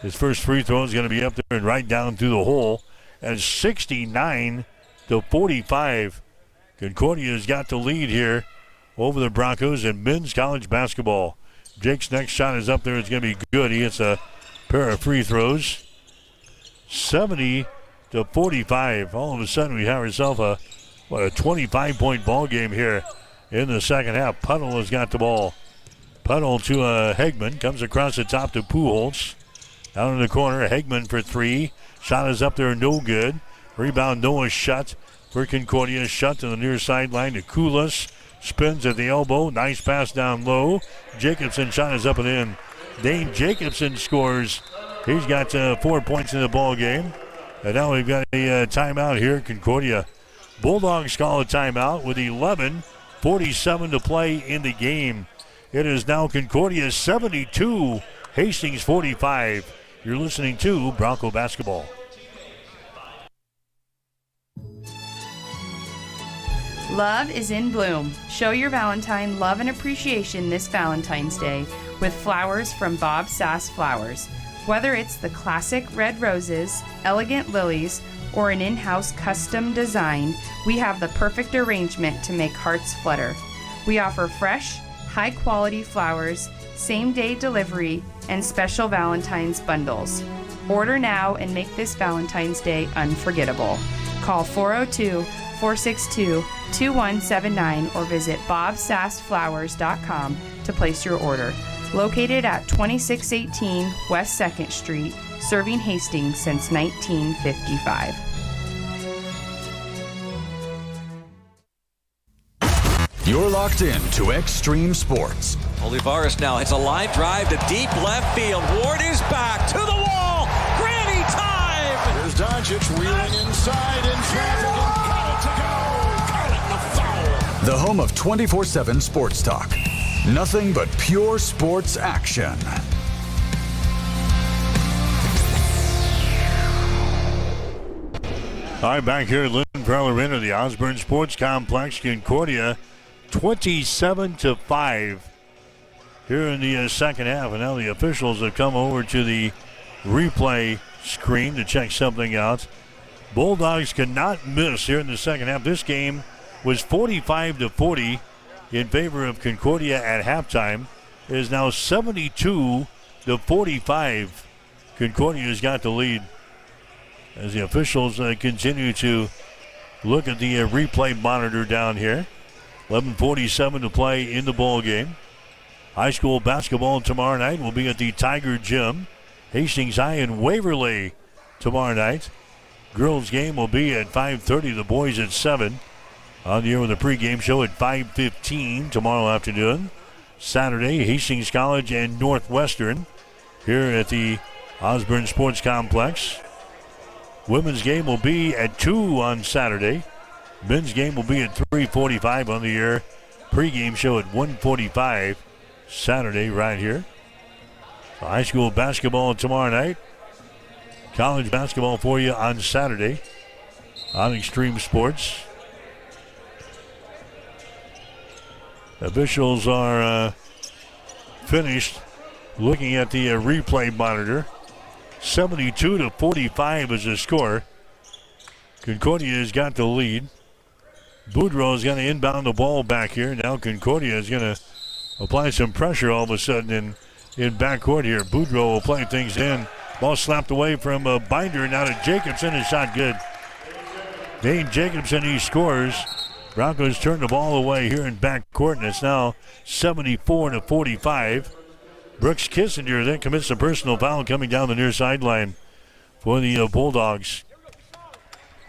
His first free throw is going to be up there and right down through the hole. And 69-45. Concordia's got the lead here over the Broncos in men's college basketball. Jake's next shot is up there. It's going to be good. He hits a pair of free throws. 70-45. All of a sudden, we have ourselves a 25-point ball game here in the second half. Puddle has got the ball. Puddle to Hegman. Comes across the top to Pujols. Down in the corner, Hegman for 3. Shot is up there, no good. Rebound, Noah Shutt for Concordia. Shutt to the near sideline to Kulis. Spins at the elbow. Nice pass down low. Jacobson shot is up and in. Dane Jacobson scores. He's got 4 points in the ball game. And now we've got a timeout here at Concordia. Bulldogs call a timeout with 11:47 to play in the game. It is now Concordia 72, Hastings 45. You're listening to Bronco Basketball. Love is in bloom. Show your Valentine love and appreciation this Valentine's Day with flowers from Bob Sass Flowers. Whether it's the classic red roses, elegant lilies, or an in-house custom design, we have the perfect arrangement to make hearts flutter. We offer fresh, high-quality flowers, same-day delivery, and special Valentine's bundles. Order now and make this Valentine's Day unforgettable. Call 402-462-2179 or visit bobsassflowers.com to place your order. Located at 2618 West 2nd Street, serving Hastings since 1955. You're locked in to Extreme Sports. Olivares now hits a line drive to deep left field. Ward is back to the wall. Granny time! Here's Dyer. Doncic wheeling inside in traffic and got it to go. Call it the foul. The home of 24/7 Sports Talk. Nothing but pure sports action. All right, back here at Lynn Arena, the Osborne Sports Complex, Concordia, 27-5 here in the second half. And now the officials have come over to the replay screen to check something out. Bulldogs cannot miss here in the second half. This game was 45-40 in favor of Concordia at halftime. It is now 72-45. Concordia has got the lead as the officials continue to look at the replay monitor down here. 11:47 to play in the ball game. High school basketball tomorrow night will be at the Tiger Gym. Hastings High and Waverly tomorrow night. Girls game will be at 5:30. The boys at 7. On the air with a pregame show at 5:15 tomorrow afternoon. Saturday, Hastings College and Northwestern here at the Osborne Sports Complex. Women's game will be at 2 on Saturday. Men's game will be at 3:45 on the air. Pre-game show at 1:45 Saturday right here. So high school basketball tomorrow night. College basketball for you on Saturday on Extreme Sports. Officials are finished looking at the replay monitor. 72-45 is the score. Concordia has got the lead. Boudreaux is going to inbound the ball back here. Now Concordia is going to apply some pressure all of a sudden in backcourt here. Boudreaux will play things in. Ball slapped away from Binder. Now to Jacobson. His shot good. Dane Jacobson, he scores. Broncos turn the ball away here in backcourt, and it's now 74-45. Brooks Kissinger then commits a personal foul coming down the near sideline for the Bulldogs.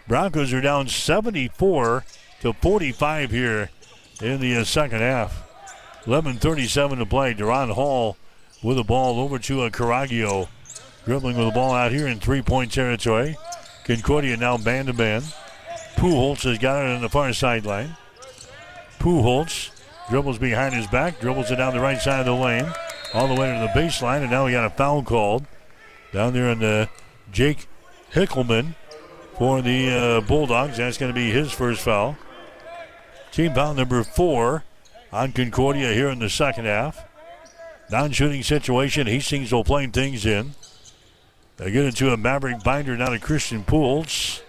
Broncos are down 74-45 here in the second half. 11:37 to play. Deron Hall with the ball over to Caraglio. Dribbling with the ball out here in three-point territory. Concordia now man-to-man. Pujols has got it on the far sideline. Pujols dribbles behind his back, dribbles it down the right side of the lane, all the way to the baseline, and now we got a foul called down there on Jake Hickelman for the Bulldogs. That's going to be his first foul. Team foul number 4 on Concordia here in the second half. Non-shooting situation. Hastings will play things in. They get into a Maverick Binder now to Christian Pujols.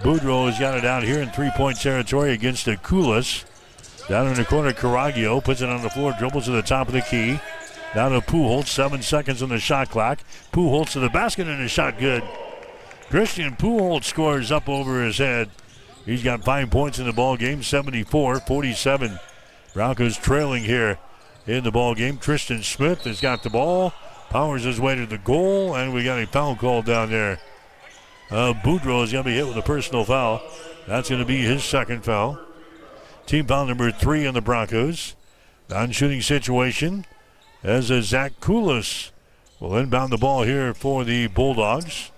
Boudreaux has got it out here in three-point territory against the Koulis. Down in the corner, Caraglio puts it on the floor, dribbles to the top of the key. Down to Pujols, 7 seconds on the shot clock. Pujols to the basket and a shot good. Christian Pujols scores up over his head. He's got 5 points in the ball game, 74-47. Broncos trailing here in the ball game. Tristan Smith has got the ball, powers his way to the goal, and we got a foul call down there. Boudreaux is going to be hit with a personal foul. That's going to be his second foul. Team foul number 3 on the Broncos. Non-shooting situation as Zach Koulis will inbound the ball here for the Bulldogs.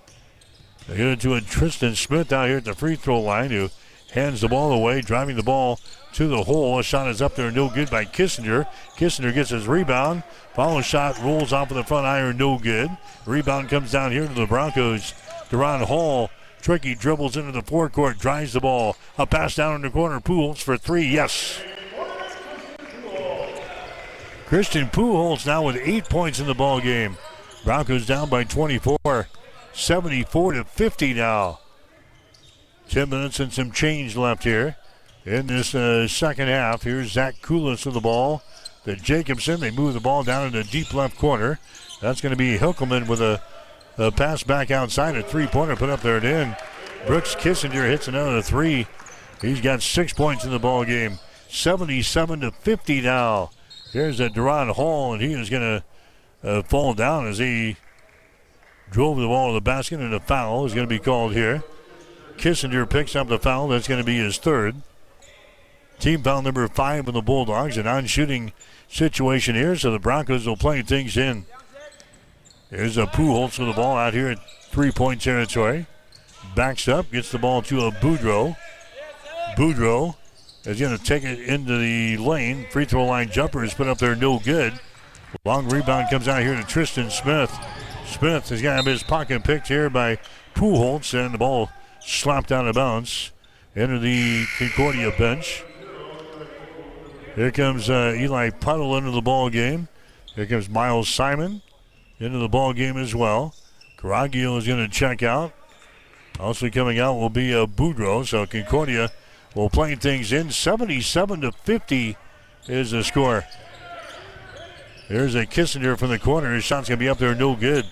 They get it to a Tristan Smith out here at the free throw line, who hands the ball away, driving the ball to the hole. A shot is up there, no good by Kissinger. Kissinger gets his rebound. Follow shot rolls off of the front iron, no good. Rebound comes down here to the Broncos. Deron Hall, tricky, dribbles into the forecourt, drives the ball. A pass down in the corner, Pujols for 3, yes. Christian Pujols now with 8 points in the ball game. Broncos down by 24, 74-50 now. 10 minutes and some change left here in this second half. Here's Zach Koulis with the ball to Jacobson. They move the ball down in the deep left corner. That's going to be Hilkelman with a pass back outside, a three-pointer put up there and in. Brooks Kissinger hits another 3. He's got 6 points in the ball game. 77-50 now. Here's Deron Hall, and he is going to fall down as he drove the ball to the basket, and a foul is going to be called here. Kissinger picks up the foul. That's going to be his third. Team foul number 5 on the Bulldogs. A non-shooting situation here, so the Broncos will play things in. There's a Pujols with the ball out here at three-point territory. backs up, gets the ball to a Boudreaux. Boudreaux is going to take it into the lane. Free throw line jumper is put up there, no good. Long rebound comes out here to Tristan Smith. Smith has got his pocket picked here by Pujols, and the ball slapped out of bounds into the Concordia bench. Here comes Eli Puddle into the ball game. Here comes Miles Simon into the ball game as well. Caraglio is going to check out. Also coming out will be Boudreaux. So Concordia will play things in. 77-50 is the score. There's a Kissinger from the corner. His shot's going to be up there, no good.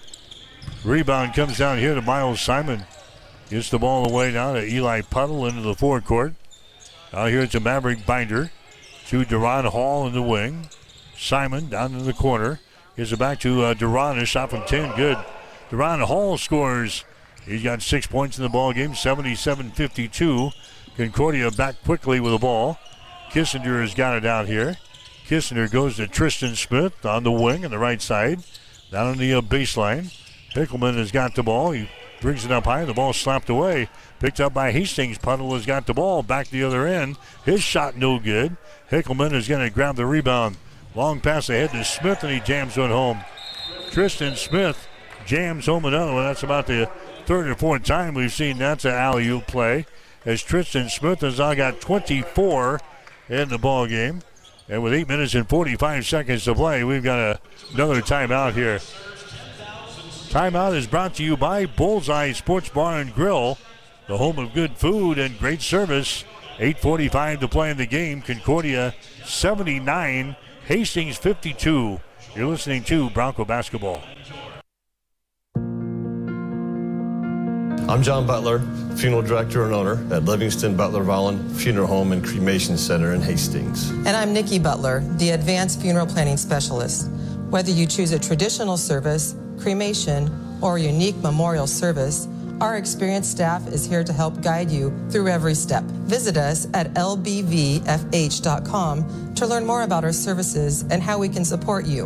Rebound comes down here to Miles Simon. Gets the ball away now to Eli Puddle into the forecourt. Now here it's a Maverick Binder to Duron Hall in the wing. Simon down in the corner. Gives it back to Duron. His shot from 10, good. Duron Hall scores. He's got 6 points in the ball game, 77-52. Concordia back quickly with the ball. Kissinger has got it out here. Kissinger goes to Tristan Smith on the wing on the right side. Down on the baseline. Hickelman has got the ball. He brings it up high. The ball slapped away. Picked up by Hastings. Puddle has got the ball back the other end. His shot no good. Hickelman is going to grab the rebound. Long pass ahead to Smith, and he jams one home. Tristan Smith jams home another one. That's about the third or fourth time we've seen that's an alley-oop play, as Tristan Smith has now got 24 in the ball game. And with 8 minutes and 45 seconds to play, we've got another timeout here. Timeout is brought to you by Bullseye Sports Bar and Grill, the home of good food and great service. 8:45 to play in the game. Concordia 79, Hastings 52. You're listening to Bronco Basketball. I'm John Butler, funeral director and owner at Livingston Butler Volland Funeral Home and Cremation Center in Hastings. And I'm Nikki Butler, the advanced funeral planning specialist. Whether you choose a traditional service, cremation, or a unique memorial service, our experienced staff is here to help guide you through every step. Visit us at lbvfh.com to learn more about our services and how we can support you.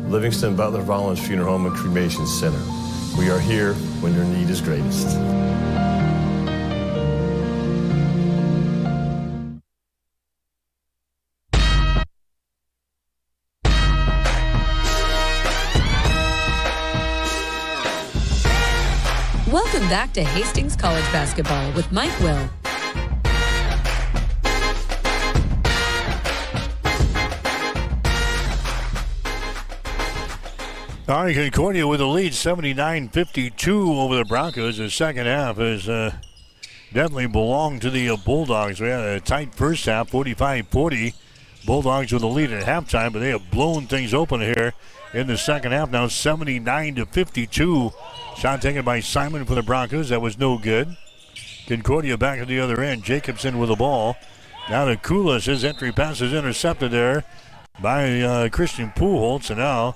Livingston Butler Volland Funeral Home and Cremation Center. We are here when your need is greatest. Welcome back to Hastings College Basketball with Mike Will. All right, Concordia with a lead, 79-52 over the Broncos. The second half has definitely belonged to the Bulldogs. We had a tight first half, 45-40. Bulldogs with a lead at halftime, but they have blown things open here in the second half. Now 79-52. Shot taken by Simon for the Broncos. That was no good. Concordia back at the other end. Jacobson with the ball. Now to Kulas. His entry pass is intercepted there by Christian Pujols. And now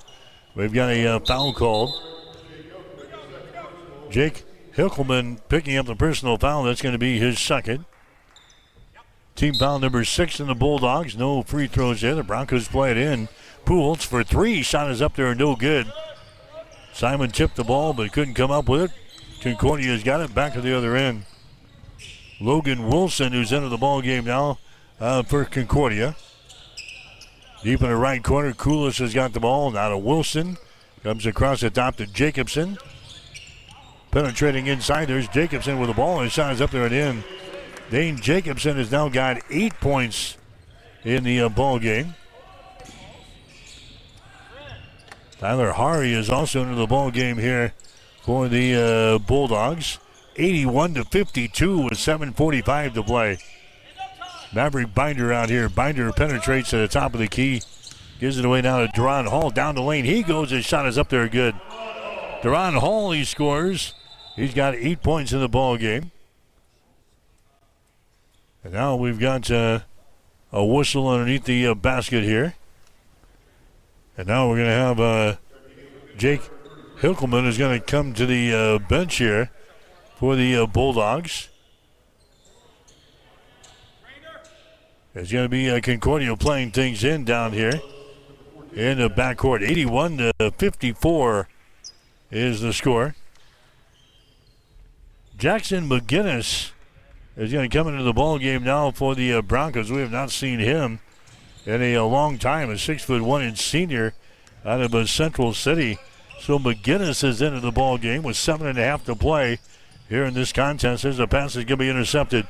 we've got a foul called. Jake Hickelman picking up the personal foul. That's going to be his second. Team foul number 6 in the Bulldogs. No free throws there. The Broncos play it in. Pujols for 3. Shot is up there, no good. Simon tipped the ball but couldn't come up with it. Concordia's got it back at the other end. Logan Wilson, who's into the ball game now for Concordia. Deep in the right corner, Kulas has got the ball. Now to Wilson. Comes across the top to Jacobson. Penetrating inside, there's Jacobson with the ball. His shot is up there and in. Dane Jacobson has now got 8 points in the ball game. Tyler Hari is also into the ball game here for the Bulldogs. 81-52 with 7:45 to play. Maverick Binder out here. Binder penetrates to the top of the key. Gives it away now to Duron Hall. Down the lane he goes. His shot is up there good. Duron Hall, he scores. He's got 8 points in the ball game. And now we've got a whistle underneath the basket here. And now we're going to have Jake Hickelman is going to come to the bench here for the Bulldogs. It's going to be Concordia playing things in down here in the backcourt. 81-54 is the score. Jackson McGinnis is going to come into the ball game now for the Broncos. We have not seen him in a long time. A 6'1" senior out of Central City. So McGinnis is into the ball game with 7.5 to play here in this contest. There's a pass that's going to be intercepted.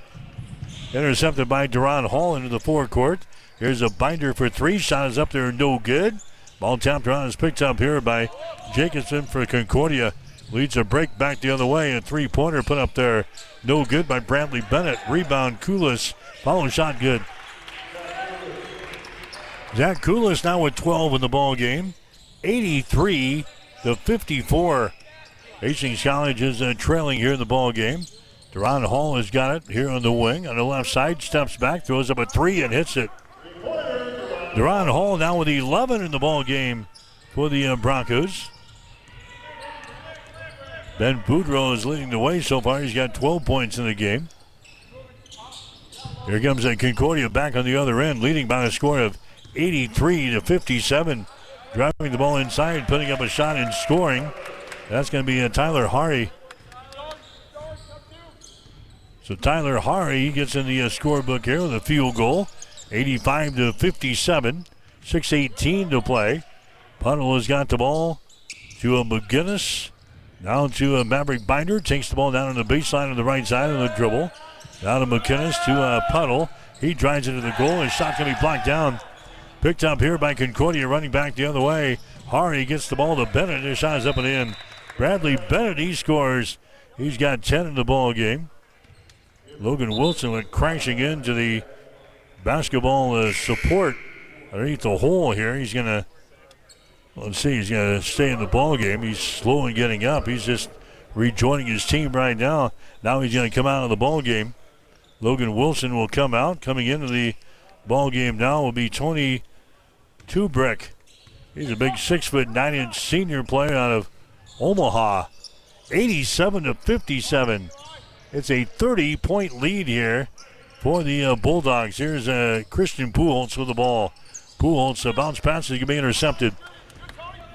Intercepted by Duran Hall into the forecourt. Here's a Binder for three. Shot is up there, no good. Ball tapped around, is picked up here by Jacobson for Concordia. Leads a break back the other way. A three-pointer put up there, no good by Bradley Bennett. Rebound, Koulis. Follow shot, good. Zach Koulis now with 12 in the ball game. 83-54. Hastings College is trailing here in the ball game. Duran Hall has got it here on the wing. On the left side, steps back, throws up a three and hits it. Duran Hall now with 11 in the ball game for the Broncos. Ben Boudreau is leading the way so far. He's got 12 points in the game. Here comes Concordia back on the other end, leading by a score of 83-57. Driving the ball inside, putting up a shot and scoring. That's going to be Tyler Hari. So Tyler Hari gets in the scorebook here with a field goal. 85-57. 6:18 to play. Puddle has got the ball to McGinnis. Now to Maverick Binder. Takes the ball down on the baseline on the right side of the dribble. Now to McGinnis to Puddle. He drives into the goal. His shot can be blocked down. Picked up here by Concordia, running back the other way. Hari gets the ball to Bennett. His shot is up and in. Bradley Bennett, he scores. He's got 10 in the ball game. Logan Wilson went crashing into the basketball support underneath the hole here. He's going to, let's see, he's going to stay in the ball game. He's slow in getting up. He's just rejoining his team right now. Now he's going to come out of the ball game. Logan Wilson will come out. Coming into the ball game now will be Tony Tubrick. He's a big 6'9" senior player out of Omaha. 87-57. It's a 30-point lead here for the Bulldogs. Here's Christian Puholtz with the ball. Puholtz, a bounce pass is going to be intercepted.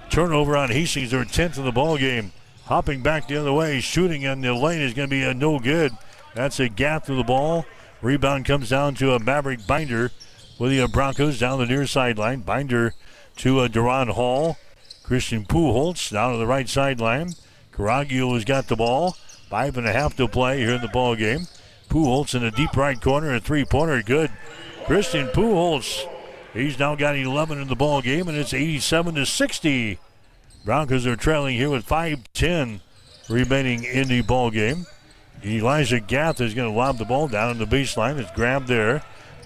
Turnover on Hastings, their 10th in the ball game. Hopping back the other way, shooting in the lane is going to be no good. That's a gap to the ball. Rebound comes down to a Maverick Binder with the Broncos down the near sideline. Binder to Duran Hall. Christian Puholtz down to the right sideline. Caraglio has got the ball. 5.5 to play here in the ball game. Puholtz in the deep right corner, a three-pointer, good. Christian Puholtz, he's now got 11 in the ball game, and it's 87-60. Broncos are trailing here with 5:10 remaining in the ball game. Elijah Gath is going to lob the ball down on the baseline. It's grabbed there.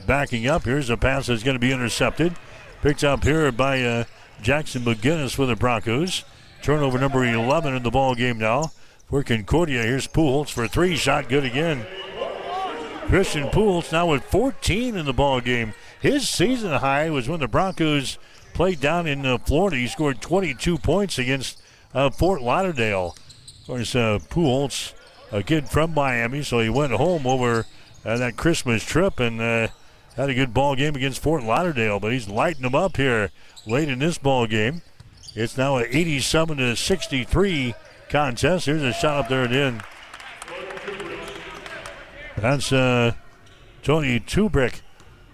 Backing up, here's a pass that's going to be intercepted. Picked up here by Jackson McGinnis for the Broncos. Turnover number 11 in the ball game now for Concordia. Here's Puholtz for three. Shot good again. Christian Puholtz now with 14 in the ball game. His season high was when the Broncos played down in Florida. He scored 22 points against Fort Lauderdale. Of course, Puholtz, a kid from Miami, so he went home over that Christmas trip and had a good ball game against Fort Lauderdale. But he's lighting them up here late in this ball game. It's now an 87-63 contest. Here's a shot up there and in. That's Tony Tubrick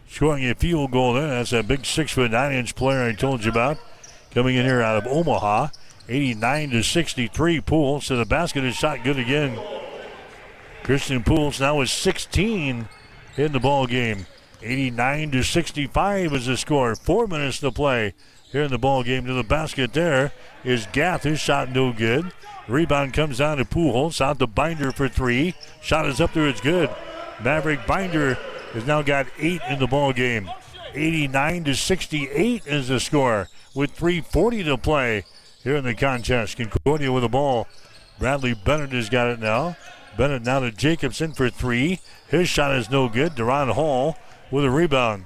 scoring a field goal there. That's a big 6'9" player I told you about. Coming in here out of Omaha. 89-63. Puholtz to the basket. His shot good again. Christian Puholtz now with 16 in the ball game. 89-65 is the score. 4 minutes to play here in the ball game. To the basket there is Gath. His shot no good. Rebound comes down to Puholtz. Out to Binder for three. Shot is up there. It's good. Maverick Binder has now got 8 in the ball game. 89-68 is the score with 3:40 to play here in the contest. Concordia with the ball. Bradley Bennett has got it now. Bennett now to Jacobson for three. His shot is no good. Duran Hall with a rebound.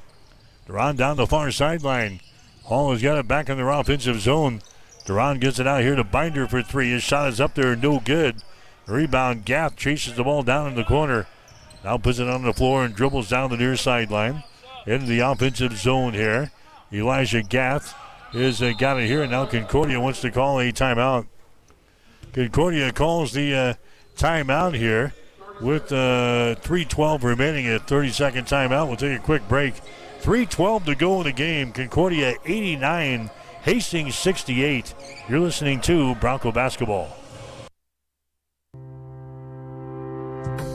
Duran down the far sideline. Hall has got it back in their offensive zone. Duran gets it out here to Binder for three. His shot is up there, no good. Rebound, Gath chases the ball down in the corner. Now puts it on the floor and dribbles down the near sideline. Into the offensive zone here. Elijah Gath has got it here, and now Concordia wants to call a timeout. Concordia calls the timeout here with 3:12 remaining at 30-second timeout. We'll take a quick break. 3:12 to go in the game. Concordia 89, Hastings 68. You're listening to Bronco Basketball.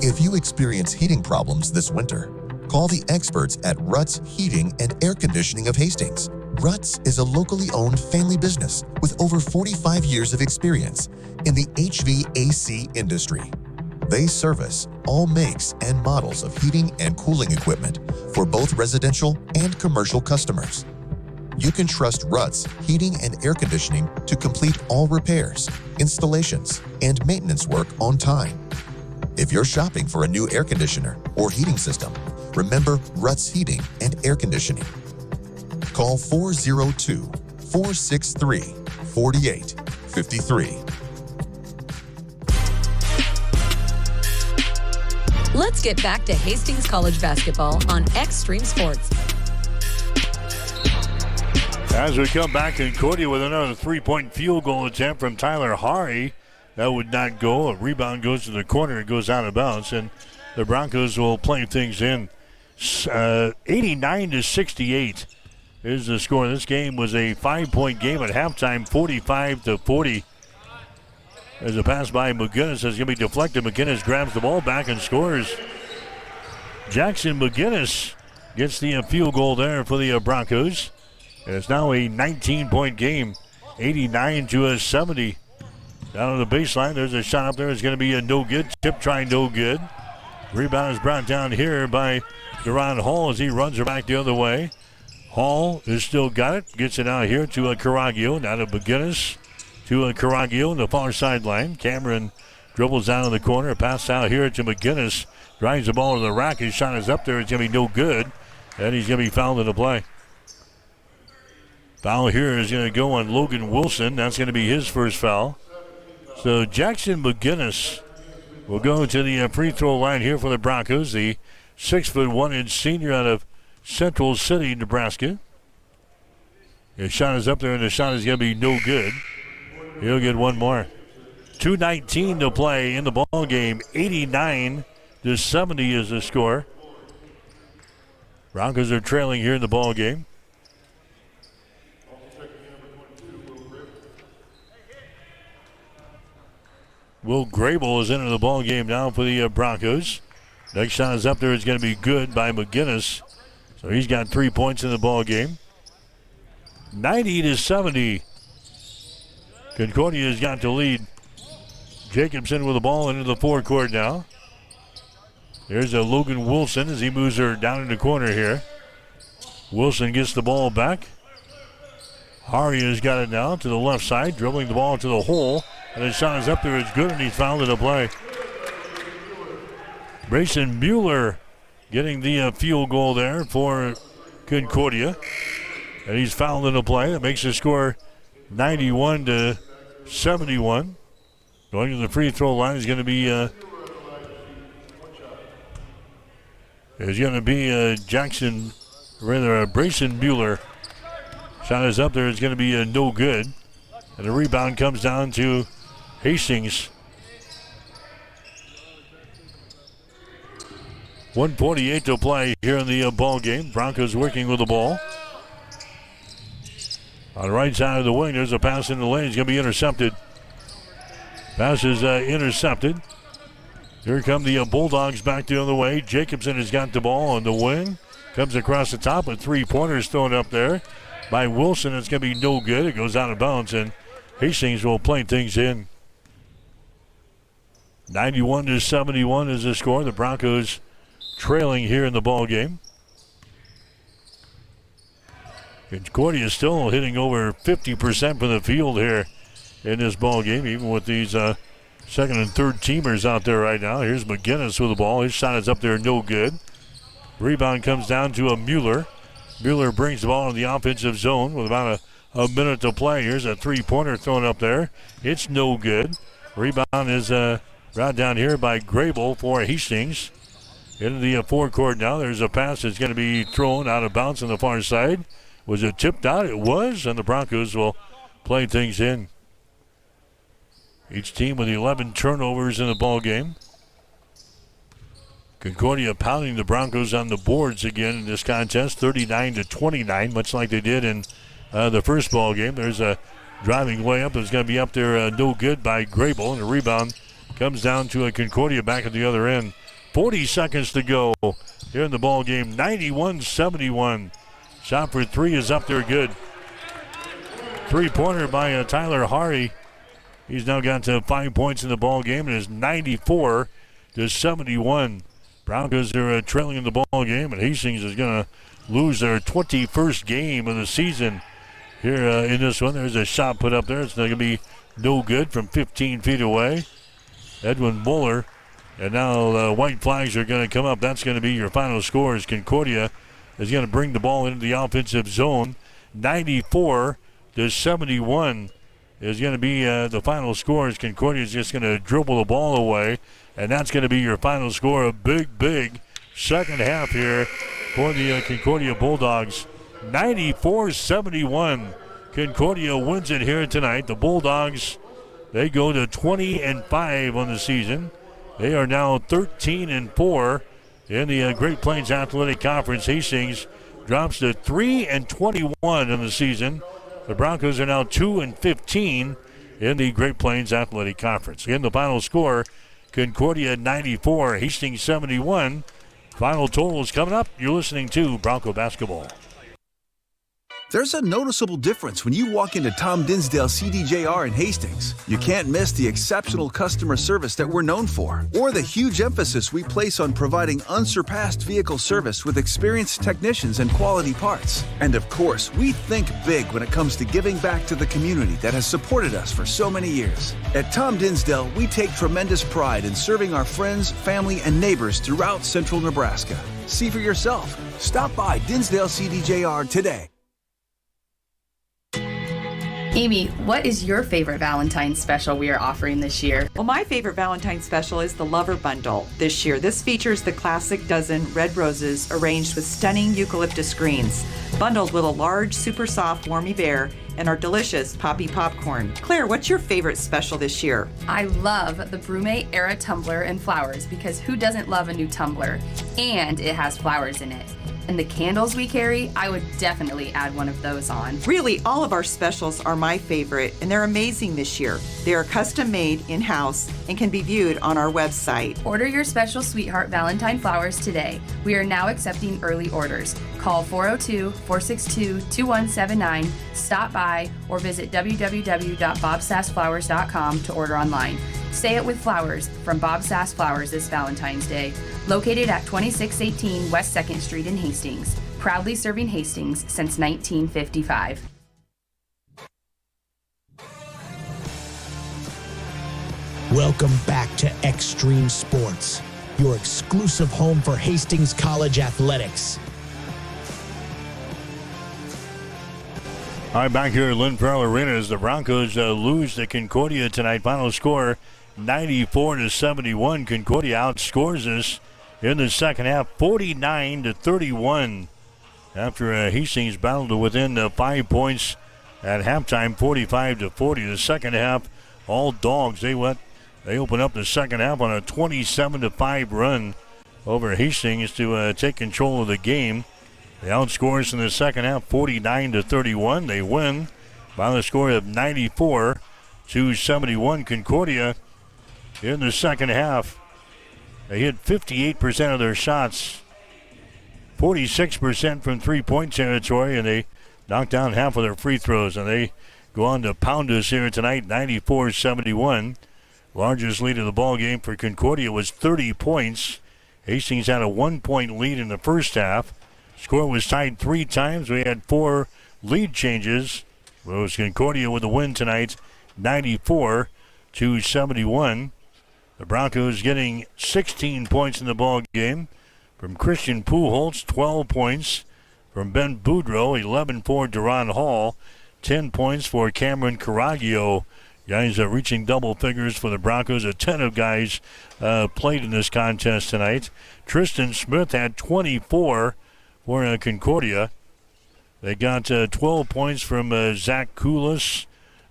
If you experience heating problems this winter, call the experts at Ruts Heating and Air Conditioning of Hastings. Ruts is a locally owned family business with over 45 years of experience in the HVAC industry. They service all makes and models of heating and cooling equipment for both residential and commercial customers. You can trust Ruts Heating and Air Conditioning to complete all repairs, installations, and maintenance work on time. If you're shopping for a new air conditioner or heating system, remember Ruts Heating and Air Conditioning. Call 402-463-4853. Let's get back to Hastings College basketball on Extreme Sports. As we come back, Concordia with another 3-point field goal attempt from Tyler Hari. That would not go. A rebound goes to the corner. It goes out of bounds, and the Broncos will play things in. 89-68 is the score. This game was a 5-point game at halftime, 45-40. As a pass by McGinnis is going to be deflected. McGinnis grabs the ball back and scores. Jackson McGinnis gets the field goal there for the Broncos. And it's now a 19-point game, 89-70. Down on the baseline, there's a shot up there. It's going to be a no good. Tip try no good. Rebound is brought down here by Deron Hall as he runs her back the other way. Hall has still got it. Gets it out here to Caraglio. Now to McGinnis. To Caraglio on the far sideline. Cameron dribbles down in the corner. Pass out here to McGinnis. Drives the ball to the rack. His shot is up there. It's going to be no good. And he's going to be fouled in the play. Foul here is going to go on Logan Wilson. That's going to be his first foul. So Jackson McGinnis will go to the free throw line here for the Broncos. The 6'1" senior out of Central City, Nebraska. His shot is up there, and the shot is going to be no good. He'll get one more. 2:19 to play in the ball game. 89-70 is the score. Broncos are trailing here in the ball game. Will Grable is into the ball game now for the Broncos. Next shot is up there. It's going to be good by McGinnis. So he's got 3 points in the ball game. 90-70. Concordia has got to lead. Jacobson with the ball into the forecourt now. There's a Logan Wilson as he moves her down in the corner here. Wilson gets the ball back. Hari has got it now to the left side, dribbling the ball to the hole. And his shot is up there. It's good, and he's fouled in the play. Brayson Mueller getting the field goal there for Concordia. And he's fouled in the play. That makes the score 91-71. Going to the free throw line is going to be Brayson Mueller. Shot is up there. It's going to be no good. And the rebound comes down to Hastings. 1:48 to play here in the ball game. Broncos working with the ball. On the right side of the wing, there's a pass in the lane. It's going to be intercepted. Pass is intercepted. Here come the Bulldogs back the other way. Jacobson has got the ball on the wing. Comes across the top with 3-pointers thrown up there by Wilson. It's going to be no good. It goes out of bounds, and Hastings will play things in. 91-71 is the score. The Broncos trailing here in the ball game. Concordia is still hitting over 50% from the field here in this ball game, even with these second and third teamers out there right now. Here's McGinnis with the ball. His shot is up there, no good. Rebound comes down to a Mueller. Mueller brings the ball in the offensive zone with about a minute to play. Here's a 3-pointer thrown up there. It's no good. Rebound is brought down here by Grable for Hastings. Into the forecourt now. There's a pass that's going to be thrown out of bounds on the far side. Was it tipped out? It was, and the Broncos will play things in. Each team with 11 turnovers in the ball game. Concordia pounding the Broncos on the boards again in this contest, 39-29, much like they did in the first ball game. There's a driving layup that's going to be up there, no good by Grable, and the rebound comes down to a Concordia back at the other end. 40 seconds to go here in the ball game. 91-71. Shot for three is up there, good. Three-pointer by Tyler Hari. He's now got 5 points in the ball game, and is 94-71. Broncos are trailing in the ball game, and Hastings is going to lose their 21st game of the season here in this one. There's a shot put up there. It's going to be no good from 15 feet away. Edwin Muller. And now the white flags are going to come up. That's going to be your final score as Concordia is going to bring the ball into the offensive zone. 94-71 is going to be the final score as Concordia is just going to dribble the ball away. And that's going to be your final score. A big second half here for the Concordia Bulldogs. 94-71. Concordia wins it here tonight. The Bulldogs, they go to 20-5 on the season. They are now 13-4 in the Great Plains Athletic Conference. Hastings drops to 3-21 in the season. The Broncos are now 2-15 in the Great Plains Athletic Conference. Again, the final score, Concordia 94, Hastings 71. Final total is coming up. You're listening to Bronco Basketball. There's a noticeable difference when you walk into Tom Dinsdale CDJR in Hastings. You can't miss the exceptional customer service that we're known for, or the huge emphasis we place on providing unsurpassed vehicle service with experienced technicians and quality parts. And of course, we think big when it comes to giving back to the community that has supported us for so many years. At Tom Dinsdale, we take tremendous pride in serving our friends, family, and neighbors throughout central Nebraska. See for yourself. Stop by Dinsdale CDJR today. Amy, what is your favorite Valentine's special we are offering this year? Well, my favorite Valentine's special is the Lover Bundle this year. This features the classic dozen red roses arranged with stunning eucalyptus greens, bundled with a large, super soft Warmy Bear and our delicious Poppy Popcorn. Claire, what's your favorite special this year? I love the Brume Era tumbler and flowers because who doesn't love a new tumbler? And it has flowers in it. And the candles we carry, I would definitely add one of those on. Really, all of our specials are my favorite, and they're amazing this year. They are custom made in-house and can be viewed on our website. Order your special Sweetheart Valentine flowers today. We are now accepting early orders. Call 402-462-2179, stop by, or visit www.bobsassflowers.com to order online. Say it with flowers from Bob Sass Flowers this Valentine's Day. Located at 2618 West 2nd Street in Hastings. Proudly serving Hastings since 1955. Welcome back to Extreme Sports, your exclusive home for Hastings College athletics. All right, back here at Lynn Farrell Arena as the Broncos lose to Concordia tonight. Final score 94-71. Concordia outscores us in the second half 49-31. After Hastings battled to within 5 points at halftime, 45-40. The second half, all dogs. They open up the second half on a 27-5 run over Hastings to take control of the game. They outscore us in the second half 49-31. They win by the score of 94-71. Concordia in the second half, they hit 58% of their shots, 46% from three-point territory, and they knocked down half of their free throws. And they go on to pound us here tonight, 94-71. Largest lead of the ball game for Concordia was 30 points. Hastings had a 1-point lead in the first half. Score was tied 3 times. We had 4 lead changes. It was Concordia with the win tonight, 94-71. The Broncos getting 16 points in the ball game from Christian Pujols, 12 points from Ben Boudreau, 11 for Duran Hall, 10 points for Cameron Caraglio. Guys are reaching double figures for the Broncos. A ton of guys played in this contest tonight. Tristan Smith had 24 for Concordia. They got 12 points from Zach Koulis,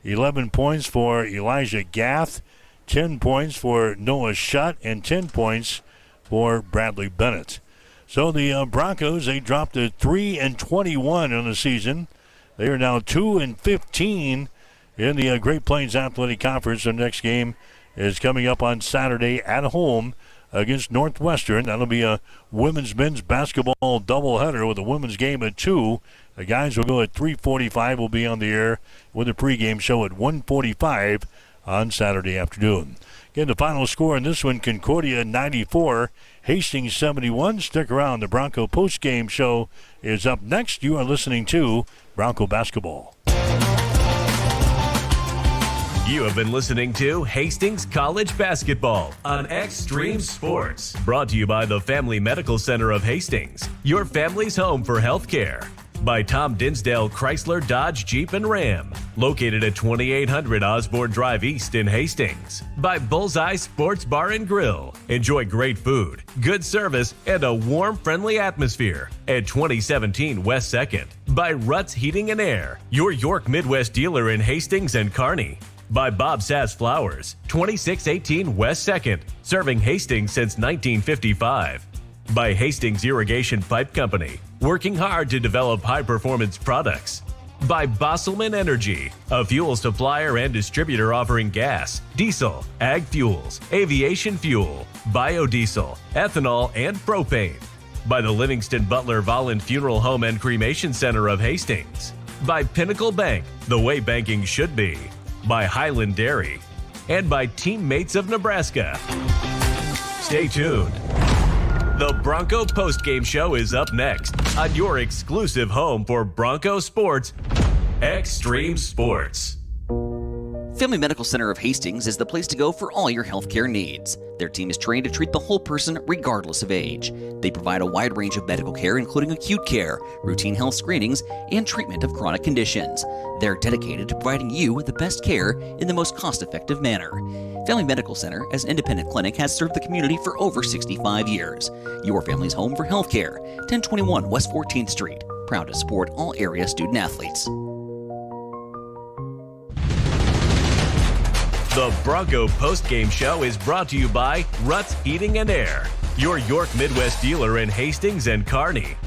11 points for Elijah Gath, 10 points for Noah Shutt, and 10 points for Bradley Bennett. So the Broncos, they dropped to 3-21 on the season. They are now 2-15 in the Great Plains Athletic Conference. Their next game is coming up on Saturday at home against Northwestern. That'll be a women's-men's basketball doubleheader with a women's game at 2. The guys will go at 3:45. Will be on the air with a pregame show at 1:45 on Saturday afternoon. Again, the final score in this one, Concordia 94, Hastings 71. Stick around. The Bronco postgame show is up next. You are listening to Bronco Basketball. You have been listening to Hastings College Basketball on Extreme Sports. Brought to you by the Family Medical Center of Hastings, your family's home for healthcare. By Tom Dinsdale Chrysler Dodge Jeep and Ram, located at 2800 Osborne Drive East in Hastings. By Bullseye Sports Bar and Grill. Enjoy great food, good service, and a warm, friendly atmosphere at 2017 West 2nd. By Ruts Heating and Air, your York Midwest dealer in Hastings and Kearney. By Bob Sass Flowers, 2618 West 2nd, serving Hastings since 1955. By Hastings Irrigation Pipe Company, working hard to develop high-performance products. By Bosselman Energy, a fuel supplier and distributor offering gas, diesel, ag fuels, aviation fuel, biodiesel, ethanol, and propane. By the Livingston Butler Volland Funeral Home and Cremation Center of Hastings. By Pinnacle Bank, the way banking should be. By Highland Dairy. And by Teammates of Nebraska. Stay tuned. The Bronco postgame show is up next on your exclusive home for Bronco sports, Extreme Sports. Family Medical Center of Hastings is the place to go for all your healthcare needs. Their team is trained to treat the whole person regardless of age. They provide a wide range of medical care, including acute care, routine health screenings, and treatment of chronic conditions. They're dedicated to providing you with the best care in the most cost-effective manner. Family Medical Center, as an independent clinic, has served the community for over 65 years. Your family's home for healthcare. 1021 West 14th Street. Proud to support all area student athletes. The Bronco postgame show is brought to you by Ruts Heating and Air, your York Midwest dealer in Hastings and Kearney.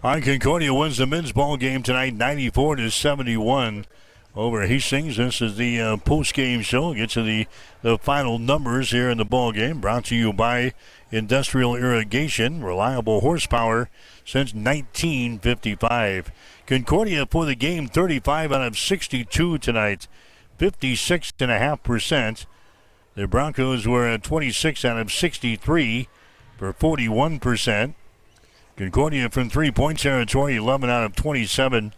All right, Concordia wins the men's ball game tonight, 94-71 over Hastings. This is the postgame show. We'll get to the final numbers here in the ball game. Brought to you by Industrial Irrigation, reliable horsepower since 1955. Concordia for the game, 35 out of 62 tonight, 56.5%. The Broncos were at 26 out of 63 for 41%. Concordia from three-point territory, 11 out of 27,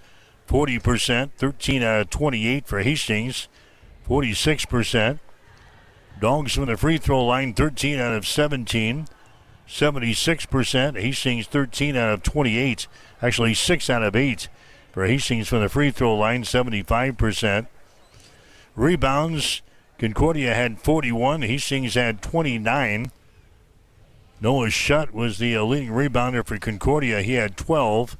40%. 13 out of 28 for Hastings, 46%. Dogs from the free throw line, 13 out of 17, 76%. Hastings 13 out of 28, actually 6 out of 8 for Hastings from the free throw line, 75%. Rebounds, Concordia had 41, Hastings had 29. Noah Shutt was the leading rebounder for Concordia. He had 12.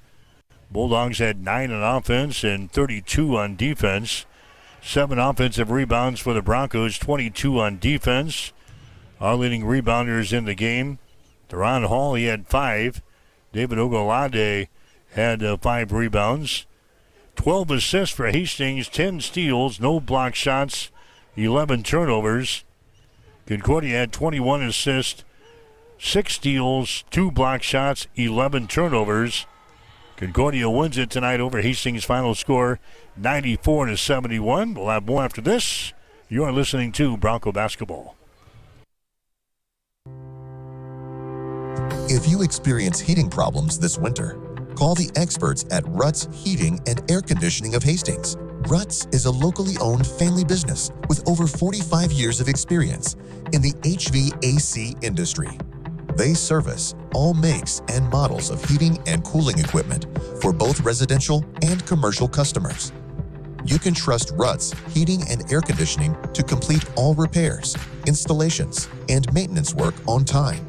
Bulldogs had 9 on offense and 32 on defense. 7 offensive rebounds for the Broncos, 22 on defense. Our leading rebounders in the game, Deron Hall, he had 5. David Ogolade had 5 rebounds. 12 assists for Hastings, 10 steals, no block shots, 11 turnovers. Concordia had 21 assists, 6 steals, 2 block shots, 11 turnovers. Concordia wins it tonight over Hastings. Final score 94-71. We'll have more after this. You are listening to Bronco Basketball. If you experience heating problems this winter, call the experts at Ruts Heating and Air Conditioning of Hastings. Ruts is a locally owned family business with over 45 years of experience in the HVAC industry. They service all makes and models of heating and cooling equipment for both residential and commercial customers. You can trust Ruts Heating and Air Conditioning to complete all repairs, installations, and maintenance work on time.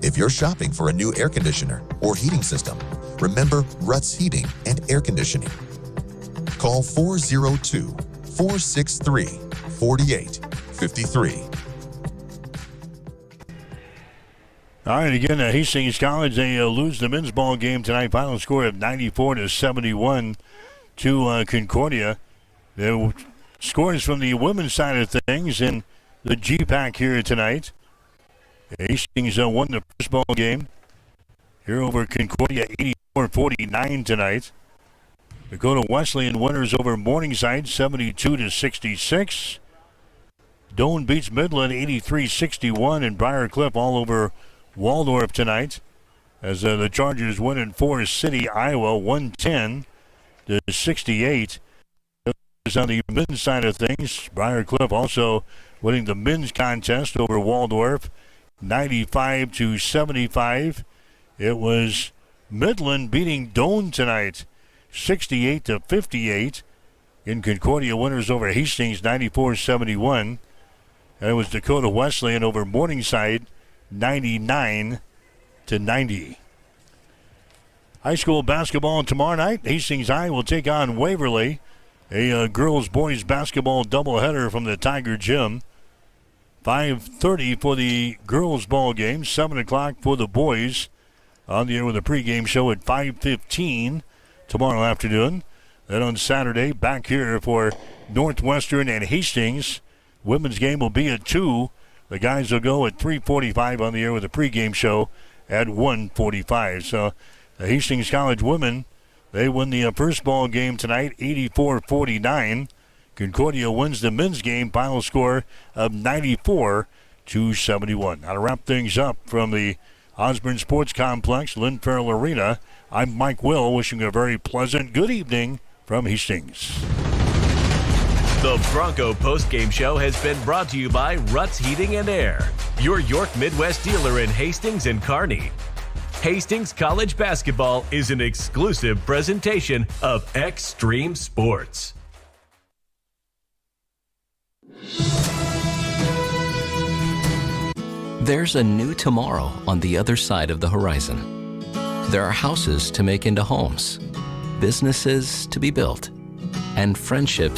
If you're shopping for a new air conditioner or heating system, remember Ruts Heating and Air Conditioning. Call 402-463-4853. All right, again, Hastings College, they lose the men's ball game tonight. Final score of 94-71 to Concordia. The scores from the women's side of things in the GPAC here tonight. Hastings won the first ball game here over Concordia, 84-49 tonight. Dakota Wesleyan winners over Morningside, 72-66. Doane beats Midland, 83-61, and Briarcliff all over Waldorf tonight. As the Chargers win in Forest City, Iowa, 110-68. On the men's side of things, Briarcliff also winning the men's contest over Waldorf, 95-75. It was Midland beating Doane tonight, 68-58. In Concordia, winners over Hastings, 94-71. And it was Dakota Wesleyan over Morningside, 99-90. High school basketball tomorrow night. Hastings High will take on Waverly. A girls-boys basketball doubleheader from the Tiger Gym. 5:30 for the girls' ball game. 7 o'clock for the boys. On the air with a pregame show at 5:15 tomorrow afternoon. Then on Saturday, back here for Northwestern and Hastings. Women's game will be at 2. The guys will go at 3:45 on the air with a pregame show at 1:45. So the Hastings College women, they win the first ball game tonight, 84-49. Concordia wins the men's game, final score of 94-71. Now to wrap things up from the Osborne Sports Complex, Lynn Farrell Arena, I'm Mike Will, wishing a very pleasant good evening from Hastings. The Bronco postgame show has been brought to you by Ruts Heating and Air, your York Midwest dealer in Hastings and Kearney. Hastings College basketball is an exclusive presentation of Extreme Sports. There's a new tomorrow on the other side of the horizon. There are houses to make into homes, businesses to be built, and friendships